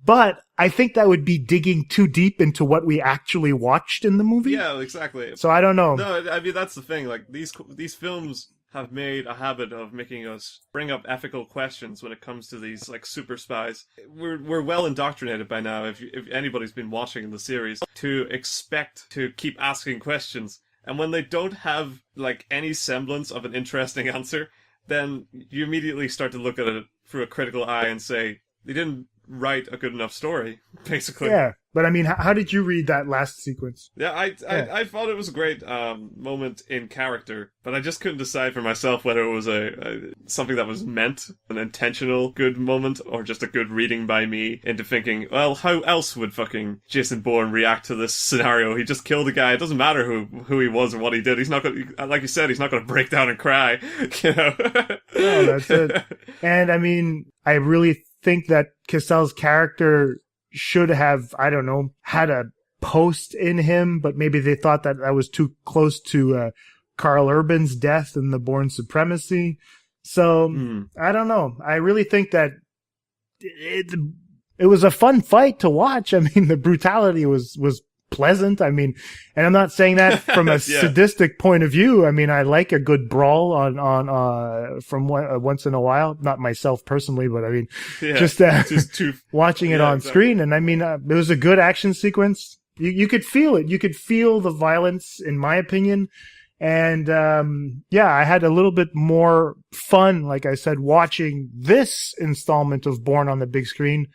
But I think that would be digging too deep into what we actually watched in the movie. Yeah, exactly. So I don't know. No, I mean, that's the thing. Like, these films have made a habit of making us bring up ethical questions when it comes to these like super spies. We're well indoctrinated by now, if anybody's been watching the series, to expect to keep asking questions. And when they don't have like any semblance of an interesting answer, then you immediately start to look at it through a critical eye and say, they didn't write a good enough story, basically. Yeah, but I mean, how did you read that last sequence? Yeah, I thought it was a great moment in character, but I just couldn't decide for myself whether it was something that was meant, an intentional good moment, or just a good reading by me into thinking, well, how else would fucking Jason Bourne react to this scenario? He just killed a guy. It doesn't matter who he was or what he did. He's not going to, like you said, he's not going to break down and cry, you know? No, that's it. And I mean, I really think that Cassel's character should have, I don't know, had a post in him, but maybe they thought that was too close to Carl Urban's death and the Bourne supremacy. So, I don't know. I really think that it was a fun fight to watch. I mean, the brutality was pleasant. I mean, and I'm not saying that from a sadistic point of view. I mean, I like a good brawl from once in a while. Not myself personally, but I mean, just watching it on screen. And I mean, it was a good action sequence. You could feel it. You could feel the violence, in my opinion. And I had a little bit more fun, like I said, watching this installment of Bourne on the big screen,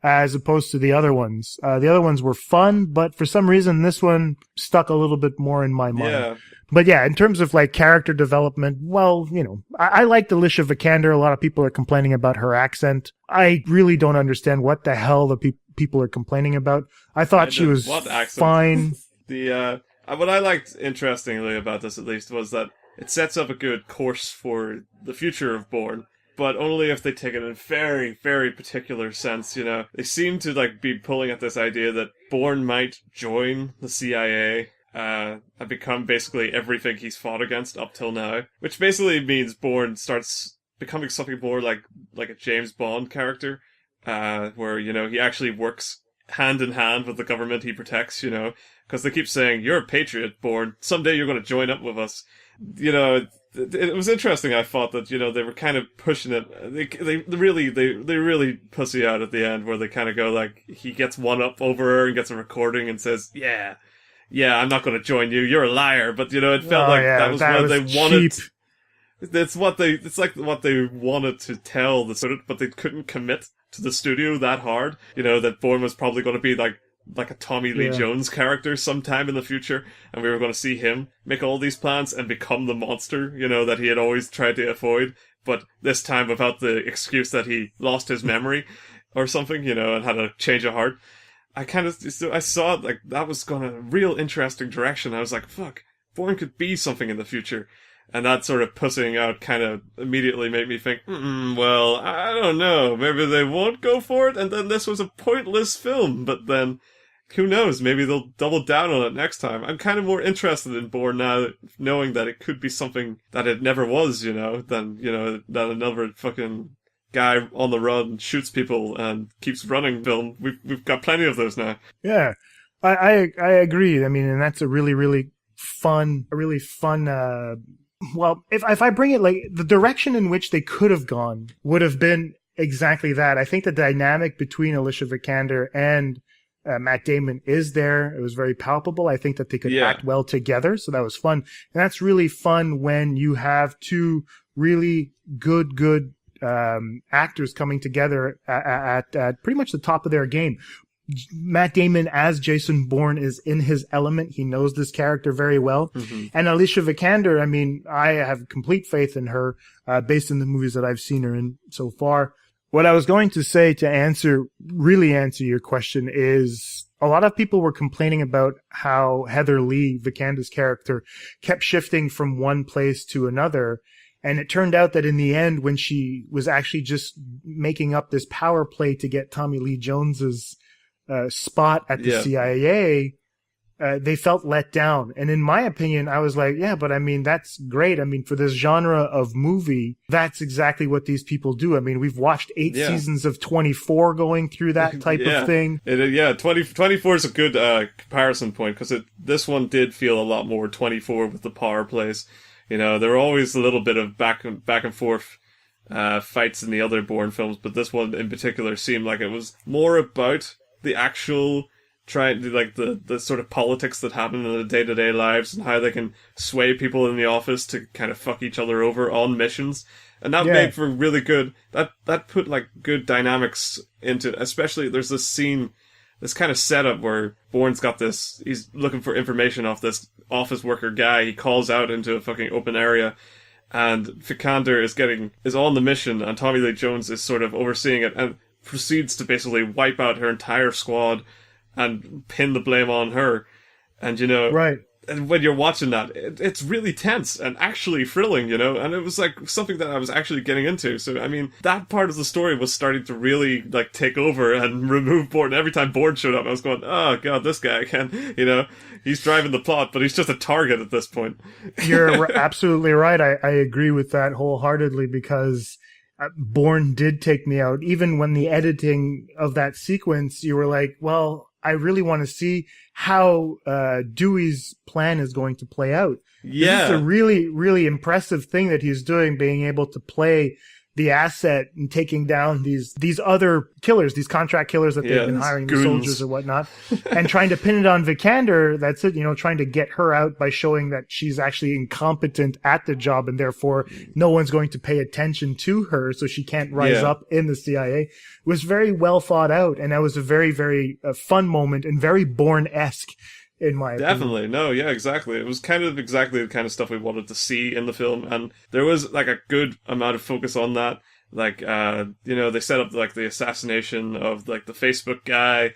as opposed to the other ones. The other ones were fun, but for some reason this one stuck a little bit more in my mind. Yeah. But yeah, in terms of like character development, well, you know, I liked Alicia Vikander. A lot of people are complaining about her accent. I really don't understand what the hell the people are complaining about. I thought she was fine. What I liked interestingly about this, at least, was that it sets up a good course for the future of Bourne. But only if they take it in a very, very particular sense, you know. They seem to, like, be pulling at this idea that Bourne might join the CIA, and become basically everything he's fought against up till now. Which basically means Bourne starts becoming something more like a James Bond character, where, you know, he actually works hand in hand with the government he protects, you know. Because they keep saying, you're a patriot, Bourne. Someday you're going to join up with us. You know, it was interesting, I thought, that, you know, they were kind of pushing it. They really pussy out at the end, where they kind of go, like, he gets one up over her and gets a recording and says, yeah, I'm not going to join you, you're a liar. But, you know, it felt that was what they wanted. It's like what they wanted to tell the student, but they couldn't commit to the studio that hard. You know, that Bourne was probably going to be like a Tommy Lee Jones character sometime in the future, and we were going to see him make all these plans and become the monster, you know, that he had always tried to avoid, but this time without the excuse that he lost his memory or something, you know, and had a change of heart. I saw it like that was going a real interesting direction. I was like, fuck, Bourne could be something in the future. And that sort of pussying out kind of immediately made me think, well, I don't know, maybe they won't go for it, and then this was a pointless film, but then who knows? Maybe they'll double down on it next time. I'm kind of more interested in Bourne now, knowing that it could be something that it never was, you know, than, you know, that another fucking guy on the run shoots people and keeps running film. We've got plenty of those now. Yeah, I agree. I mean, and that's a really fun, well, if I bring it, like, the direction in which they could have gone would have been exactly that. I think the dynamic between Alicia Vikander and Matt Damon is there. It was very palpable. I think that they could act well together, so that was fun. And that's really fun when you have two really good actors coming together at pretty much the top of their game. Matt Damon as Jason Bourne is in his element. He knows this character very well. Mm-hmm. And Alicia Vikander, I mean, I have complete faith in her based on the movies that I've seen her in so far. What I was going to say to really answer your question is a lot of people were complaining about how Heather Lee, Vikander's character, kept shifting from one place to another. And it turned out that in the end, when she was actually just making up this power play to get Tommy Lee Jones's spot at the CIA, they felt let down. And in my opinion, I was like, yeah, but I mean, that's great. I mean, for this genre of movie, that's exactly what these people do. I mean, we've watched 8 seasons of 24 going through that type of thing. 24 is a good comparison point, because this one did feel a lot more 24 with the power plays. You know, there were always a little bit of back and forth fights in the other Bourne films, but this one in particular seemed like it was more about the actual the sort of politics that happen in the day-to-day lives and how they can sway people in the office to kind of fuck each other over on missions. And that made for really good, that put like good dynamics into, especially there's this scene, this kind of setup where Bourne's got this, he's looking for information off this office worker guy, he calls out into a fucking open area, and Vikander is on the mission, and Tommy Lee Jones is sort of overseeing it, and proceeds to basically wipe out her entire squad and pin the blame on her. And, you know, right. And when you're watching that, it's really tense and actually thrilling, you know, and it was like something that I was actually getting into. So, I mean, that part of the story was starting to really like take over and remove Bourne. Every time Bourne showed up, I was going, oh god, this guy again, you know, he's driving the plot, but he's just a target at this point. You're absolutely right. I agree with that wholeheartedly, because Bourne did take me out. Even when the editing of that sequence, you were like, well, I really want to see how Dewey's plan is going to play out. Yeah. This is a really, really impressive thing that he's doing, being able to play the asset and taking down these other killers, these contract killers that they've been hiring, the soldiers or whatnot, and trying to pin it on Vikander. That's it, you know, trying to get her out by showing that she's actually incompetent at the job, and therefore no one's going to pay attention to her, so she can't rise up in the CIA. It was very well thought out, and that was a very, very fun moment and very Bourne-esque. In my Definitely. opinion. No, yeah, exactly. It was kind of exactly the kind of stuff we wanted to see in the film, and there was like a good amount of focus on that. Like, you know, they set up like the assassination of like the Facebook guy.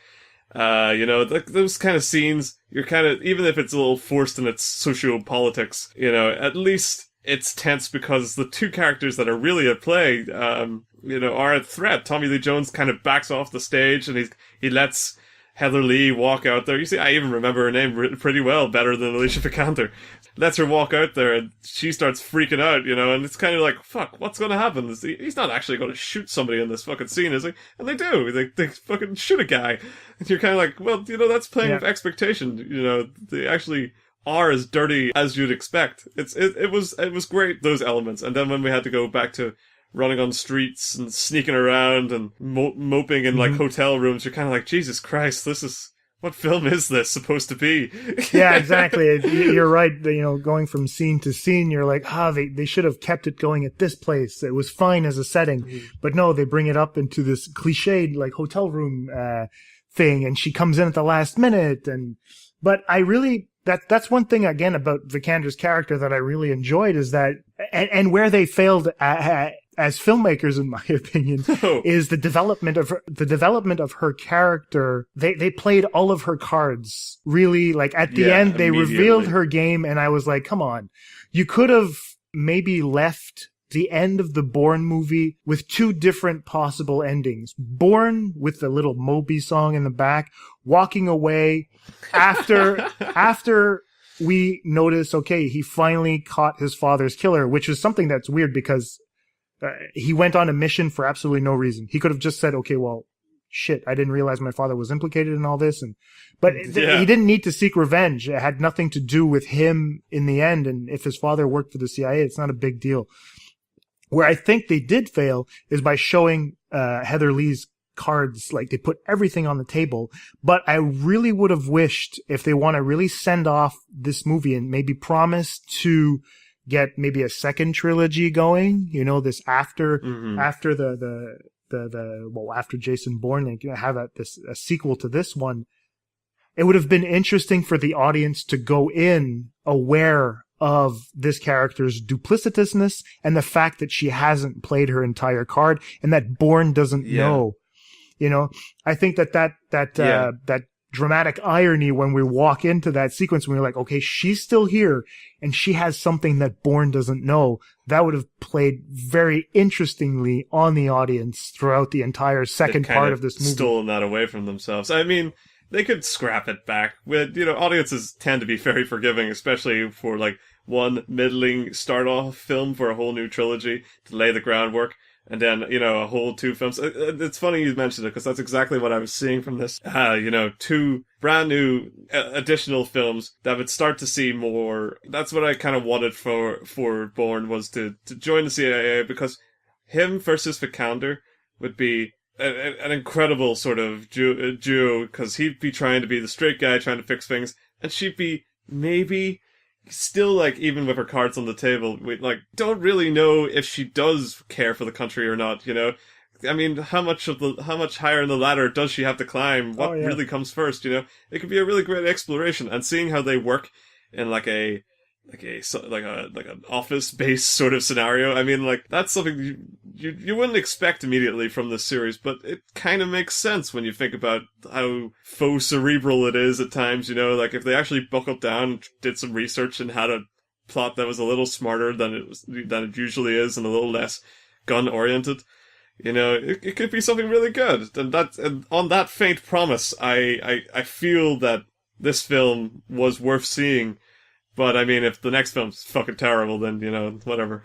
You know, those kind of scenes, you're kind of, even if it's a little forced in its socio-politics, you know, at least it's tense because the two characters that are really at play, you know, are a threat. Tommy Lee Jones kind of backs off the stage, and he lets Heather Lee walk out there. You see, I even remember her name pretty well, better than Alicia Vikander. Lets her walk out there, and she starts freaking out, you know, and it's kind of like, fuck, what's going to happen? He's not actually going to shoot somebody in this fucking scene, is he? And they do. They fucking shoot a guy. And you're kind of like, well, you know, that's playing with expectation. You know, they actually are as dirty as you'd expect. It was great, those elements. And then when we had to go back to running on streets and sneaking around and moping in like hotel rooms, you're kind of like, Jesus Christ, what film is this supposed to be? Yeah, exactly. You're right. You know, going from scene to scene, you're like, they should have kept it going at this place. It was fine as a setting, but no, they bring it up into this cliched like hotel room thing, and she comes in at the last minute. But I really, that's one thing again about Vikander's character that I really enjoyed, is that, and where they failed as filmmakers, in my opinion, is the development of her character. They played all of her cards really, like at the end they revealed her game, and I was like, come on, you could have maybe left the end of the Bourne movie with two different possible endings. Bourne with the little Moby song in the back, walking away after we notice, okay, he finally caught his father's killer, which is something that's weird because he went on a mission for absolutely no reason. He could have just said, okay, well, shit, I didn't realize my father was implicated in all this. But he didn't need to seek revenge. It had nothing to do with him in the end. And if his father worked for the CIA, it's not a big deal. Where I think they did fail is by showing Heather Lee's cards, like they put everything on the table. But I really would have wished, if they want to really send off this movie and maybe promise to get maybe a second trilogy going, you know, this after Jason Bourne, and have a sequel to this one. It would have been interesting for the audience to go in aware of this character's duplicitousness and the fact that she hasn't played her entire card and that Bourne doesn't know. You know, I think that dramatic irony when we walk into that sequence, when we're like, okay, she's still here and she has something that Bourne doesn't know, that would have played very interestingly on the audience throughout the entire second part of this movie. Stolen that away from themselves. I mean, they could scrap it back. With, you know, audiences tend to be very forgiving, especially for like one middling start-off film for a whole new trilogy to lay the groundwork. and then, you know, a whole 2 films. It's funny you mentioned it, because that's exactly what I was seeing from this. You know, 2 brand new additional films that would start to see more. That's what I kind of wanted for Bourne, was to join the CIA, because him versus Vikander would be an incredible sort of duo, because he'd be trying to be the straight guy trying to fix things, and she'd be maybe still, like, even with her cards on the table, we, like, don't really know if she does care for the country or not, you know? I mean, how much higher in the ladder does she have to climb? What really comes first, you know? It could be a really great exploration, and seeing how they work in like an office-based sort of scenario. I mean, like, that's something you wouldn't expect immediately from this series, but it kind of makes sense when you think about how faux cerebral it is at times, you know? Like, if they actually buckled down and did some research and had a plot that was a little smarter than it usually is, and a little less gun-oriented, you know, it could be something really good. And on that faint promise, I feel that this film was worth seeing. But, I mean, if the next film's fucking terrible, then, you know, whatever.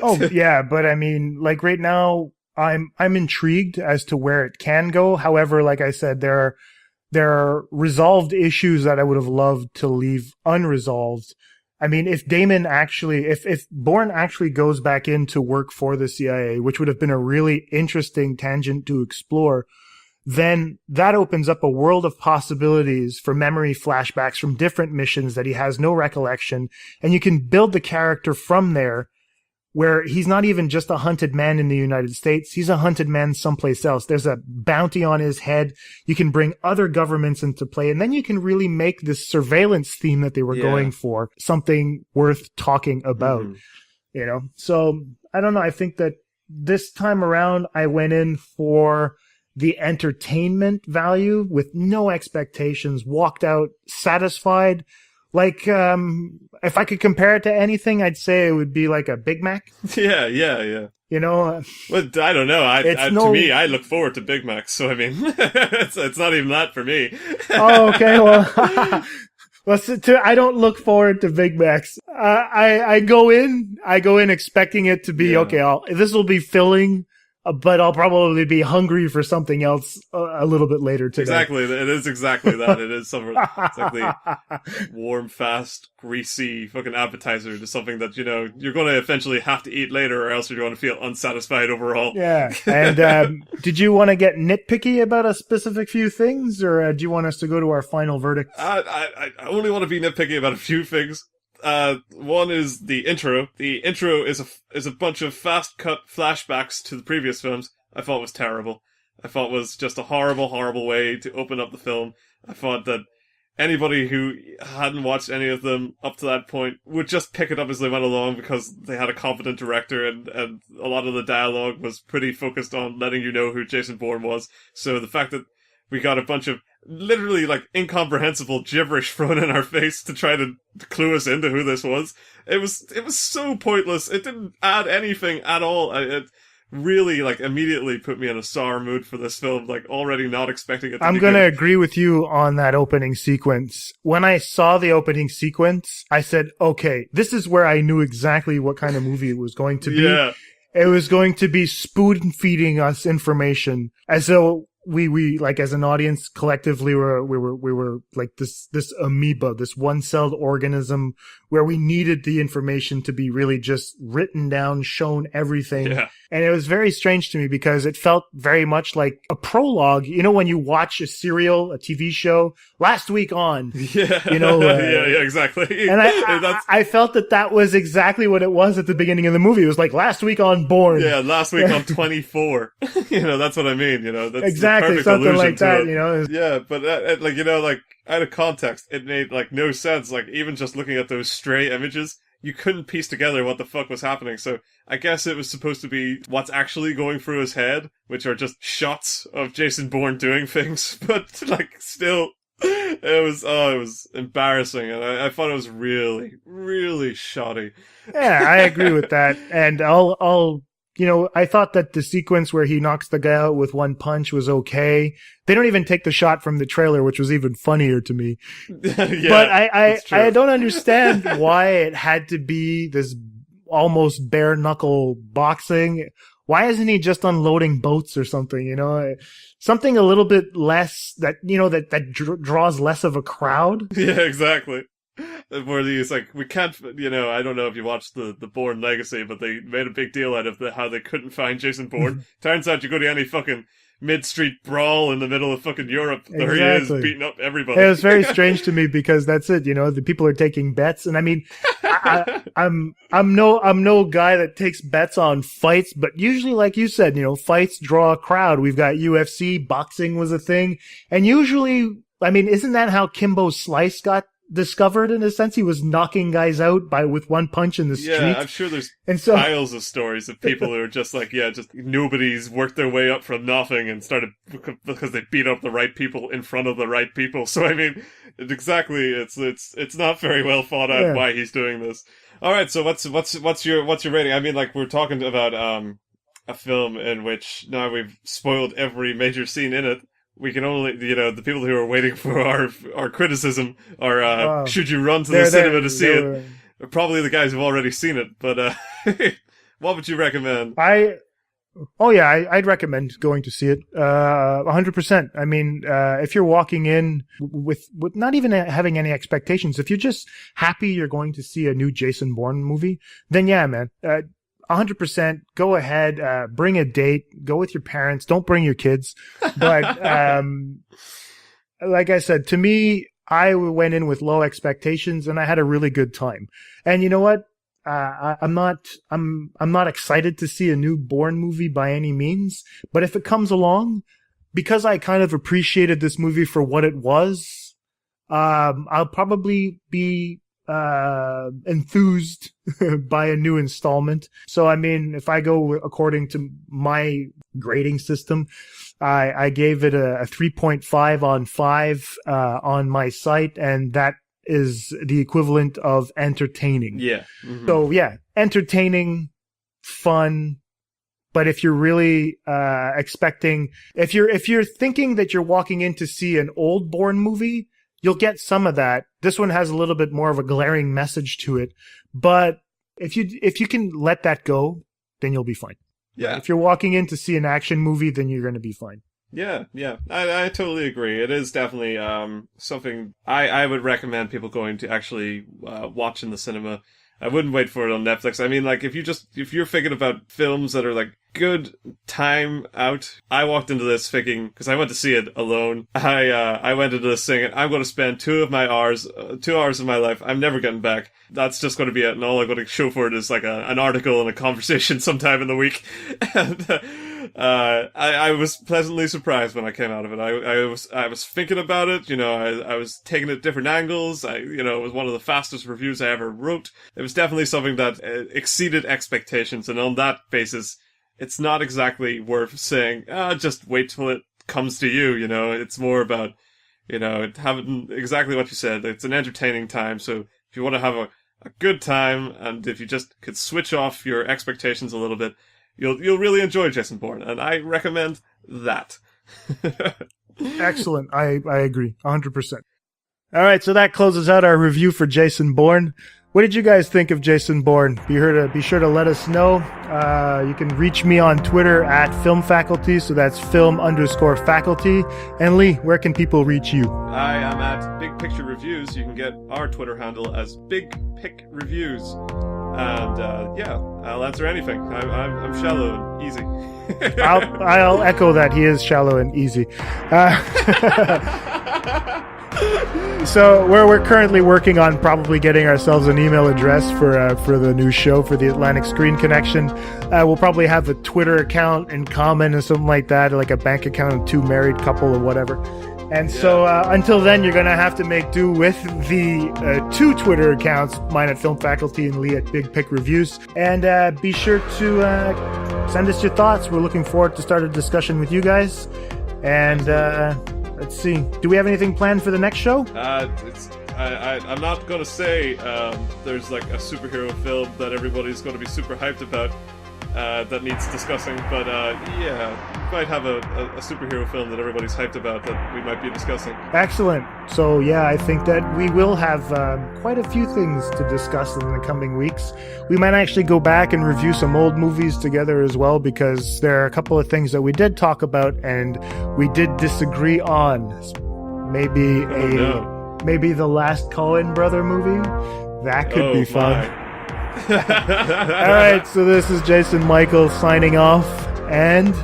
Oh, yeah, but I mean, like, right now, I'm intrigued as to where it can go. However, like I said, there are resolved issues that I would have loved to leave unresolved. I mean, if Damon actually, if Bourne actually goes back in to work for the CIA, which would have been a really interesting tangent to explore, then that opens up a world of possibilities for memory flashbacks from different missions that he has no recollection. And you can build the character from there, where he's not even just a hunted man in the United States. He's a hunted man someplace else. There's a bounty on his head. You can bring other governments into play. And then you can really make this surveillance theme that they were going for something worth talking about, you know? So I don't know. I think that this time around, I went in for the entertainment value with no expectations, walked out satisfied. Like, if I could compare it to anything, I'd say it would be like a Big Mac. Yeah. You know? Well, I don't know. To me, I look forward to Big Macs, so I mean, it's not even that for me. Oh, okay, well... I don't look forward to Big Macs. I go in expecting it to be, this will be filling, but I'll probably be hungry for something else a little bit later today. Exactly. It is exactly that. It is something, it's like the warm, fast, greasy fucking appetizer to something that, you know, you're going to eventually have to eat later, or else you're going to feel unsatisfied overall. Yeah. And did you want to get nitpicky about a specific few things, or do you want us to go to our final verdict? I only want to be nitpicky about a few things. One is the intro. The intro is a bunch of fast cut flashbacks to the previous films. I thought was terrible. I thought was just a horrible, horrible way to open up the film. I thought that anybody who hadn't watched any of them up to that point would just pick it up as they went along, because they had a competent director, and a lot of the dialogue was pretty focused on letting you know who Jason Bourne was. So the fact that we got a bunch of literally, like, incomprehensible gibberish thrown in our face to try to clue us into who this was. It was so pointless. It didn't add anything at all. It really, like, immediately put me in a sour mood for this film, like, already not expecting it to I'm be going to good. agree with you on that opening sequence. When I saw the opening sequence, I said, okay, this is where I knew exactly what kind of movie it was going to be. Yeah. It was going to be spoon-feeding us information, as though we like, as an audience, collectively we were like this amoeba, this one-celled organism, where we needed the information to be really just written down, shown everything. Yeah. And it was very strange to me, because it felt very much like a prologue. You know, when you watch a serial, a TV show, last week on, Yeah. you know, yeah, exactly. And I felt that was exactly what it was at the beginning of the movie. It was like last week on Bourne. Yeah, last week on 24. You know, that's what I mean. You know, that's exactly, something like that. You know, yeah, but like, you know, like, out of context, it made like no sense. Like, even just looking at those stray images, you couldn't piece together what the fuck was happening. So I guess it was supposed to be what's actually going through his head, which are just shots of Jason Bourne doing things. But like, still, it was embarrassing, and I thought it was really, really shoddy. Yeah, I agree with that, and I'll. You know, I thought that the sequence where he knocks the guy out with one punch was okay. They don't even take the shot from the trailer, which was even funnier to me. Yeah, but I don't understand why it had to be this almost bare knuckle boxing. Why isn't he just unloading boats or something? You know, something a little bit less that, you know, that draws less of a crowd. Yeah, exactly. Where he's like, we can't, you know, I don't know if you watched the Bourne Legacy, but they made a big deal out of how they couldn't find Jason Bourne. Turns out you go to any fucking mid-street brawl in the middle of fucking Europe. There he is, beating up everybody. It was very strange to me because that's it, you know, the people are taking bets. And I mean, I'm no guy that takes bets on fights, but usually, like you said, you know, fights draw a crowd. We've got UFC, boxing was a thing. And usually, I mean, isn't that how Kimbo Slice got discovered in a sense? He was knocking guys out with one punch in the street. Yeah, I'm sure there's piles of stories of people who are just like, yeah, just nobody's worked their way up from nothing and started because they beat up the right people in front of the right people. So I mean, it's not very well thought out why he's doing this. All right, so what's your rating? I mean, like, we're talking about a film in which now we've spoiled every major scene in it. We can only, you know, the people who are waiting for our criticism are, should you run to the cinema to see it? Probably the guys who've already seen it, but what would you recommend? I'd recommend going to see it, 100%. I mean, if you're walking in with not even having any expectations, if you're just happy you're going to see a new Jason Bourne movie, then yeah, man, 100%. Go ahead. Bring a date. Go with your parents. Don't bring your kids. But, like I said, to me, I went in with low expectations and I had a really good time. And you know what? I'm not excited to see a new Bourne movie by any means, but if it comes along, because I kind of appreciated this movie for what it was, I'll probably be enthused by a new installment. So, I mean, if I go according to my grading system, I gave it a 3.5 on 5 on my site, and that is the equivalent of entertaining. Yeah. Mm-hmm. So, yeah, entertaining, fun. But if you're really expecting, if you're thinking that you're walking in to see an old Bourne movie, you'll get some of that. This one has a little bit more of a glaring message to it. But if you can let that go, then you'll be fine. Yeah. If you're walking in to see an action movie, then you're going to be fine. Yeah. I totally agree. It is definitely something I would recommend people going to actually watch in the cinema. I wouldn't wait for it on Netflix. I mean, like, if you're thinking about films that are like good time out, I walked into this thinking, because I went to see it alone. I went into this thinking, I'm going to spend 2 hours of my life. I'm never getting back. That's just going to be it. And all I'm going to show for it is like an article and a conversation sometime in the week. And I was pleasantly surprised when I came out of it. I was thinking about it, you know, I was taking it at different angles. It was one of the fastest reviews I ever wrote. It was definitely something that exceeded expectations, and on that basis, it's not exactly worth saying, just wait till it comes to you, you know. It's more about, you know, having exactly what you said. It's an entertaining time, so if you want to have a good time, and if you just could switch off your expectations a little bit, you'll really enjoy Jason Bourne, and I recommend that. Excellent. I agree, 100%. All right, so that closes out our review for Jason Bourne. What did you guys think of Jason Bourne? Be sure to let us know. You can reach me on Twitter at FilmFaculty, so that's film_faculty. And Lee, where can people reach you? I am at Big Picture Reviews. You can get our Twitter handle as Big Pic Reviews. And I'll answer anything. I'm shallow and easy. I'll echo that. He is shallow and easy. So we're currently working on probably getting ourselves an email address for the new show, for the Atlantic Screen Connection. We'll probably have a Twitter account in common or something like that, like a bank account of 2 married couple or whatever. And so until then, you're going to have to make do with the 2 Twitter accounts, mine at Film Faculty and Lee at Big Pic Reviews. And be sure to send us your thoughts. We're looking forward to start a discussion with you guys. And let's see. Do we have anything planned for the next show? I'm not going to say there's like a superhero film that everybody's going to be super hyped about. that needs discussing, but yeah, we might have a superhero film that everybody's hyped about that we might be discussing. Excellent. So yeah, I think that we will have quite a few things to discuss in the coming weeks. We might actually go back and review some old movies together as well, because there are a couple of things that we did talk about and we did disagree on. Maybe maybe the last Coen brother movie. That could be fun. Alright, so this is Jason Michael signing off, and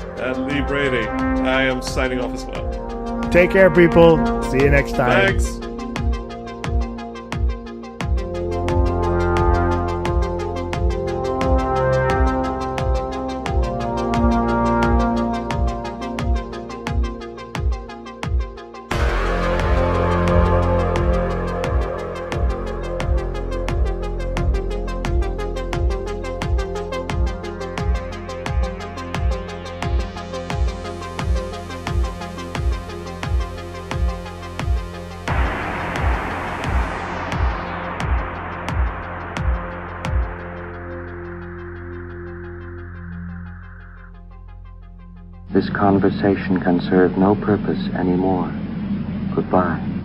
Lee Brady. I am signing off as well. Take care, people. See you next time. Thanks. This conversation can serve no purpose anymore. Goodbye.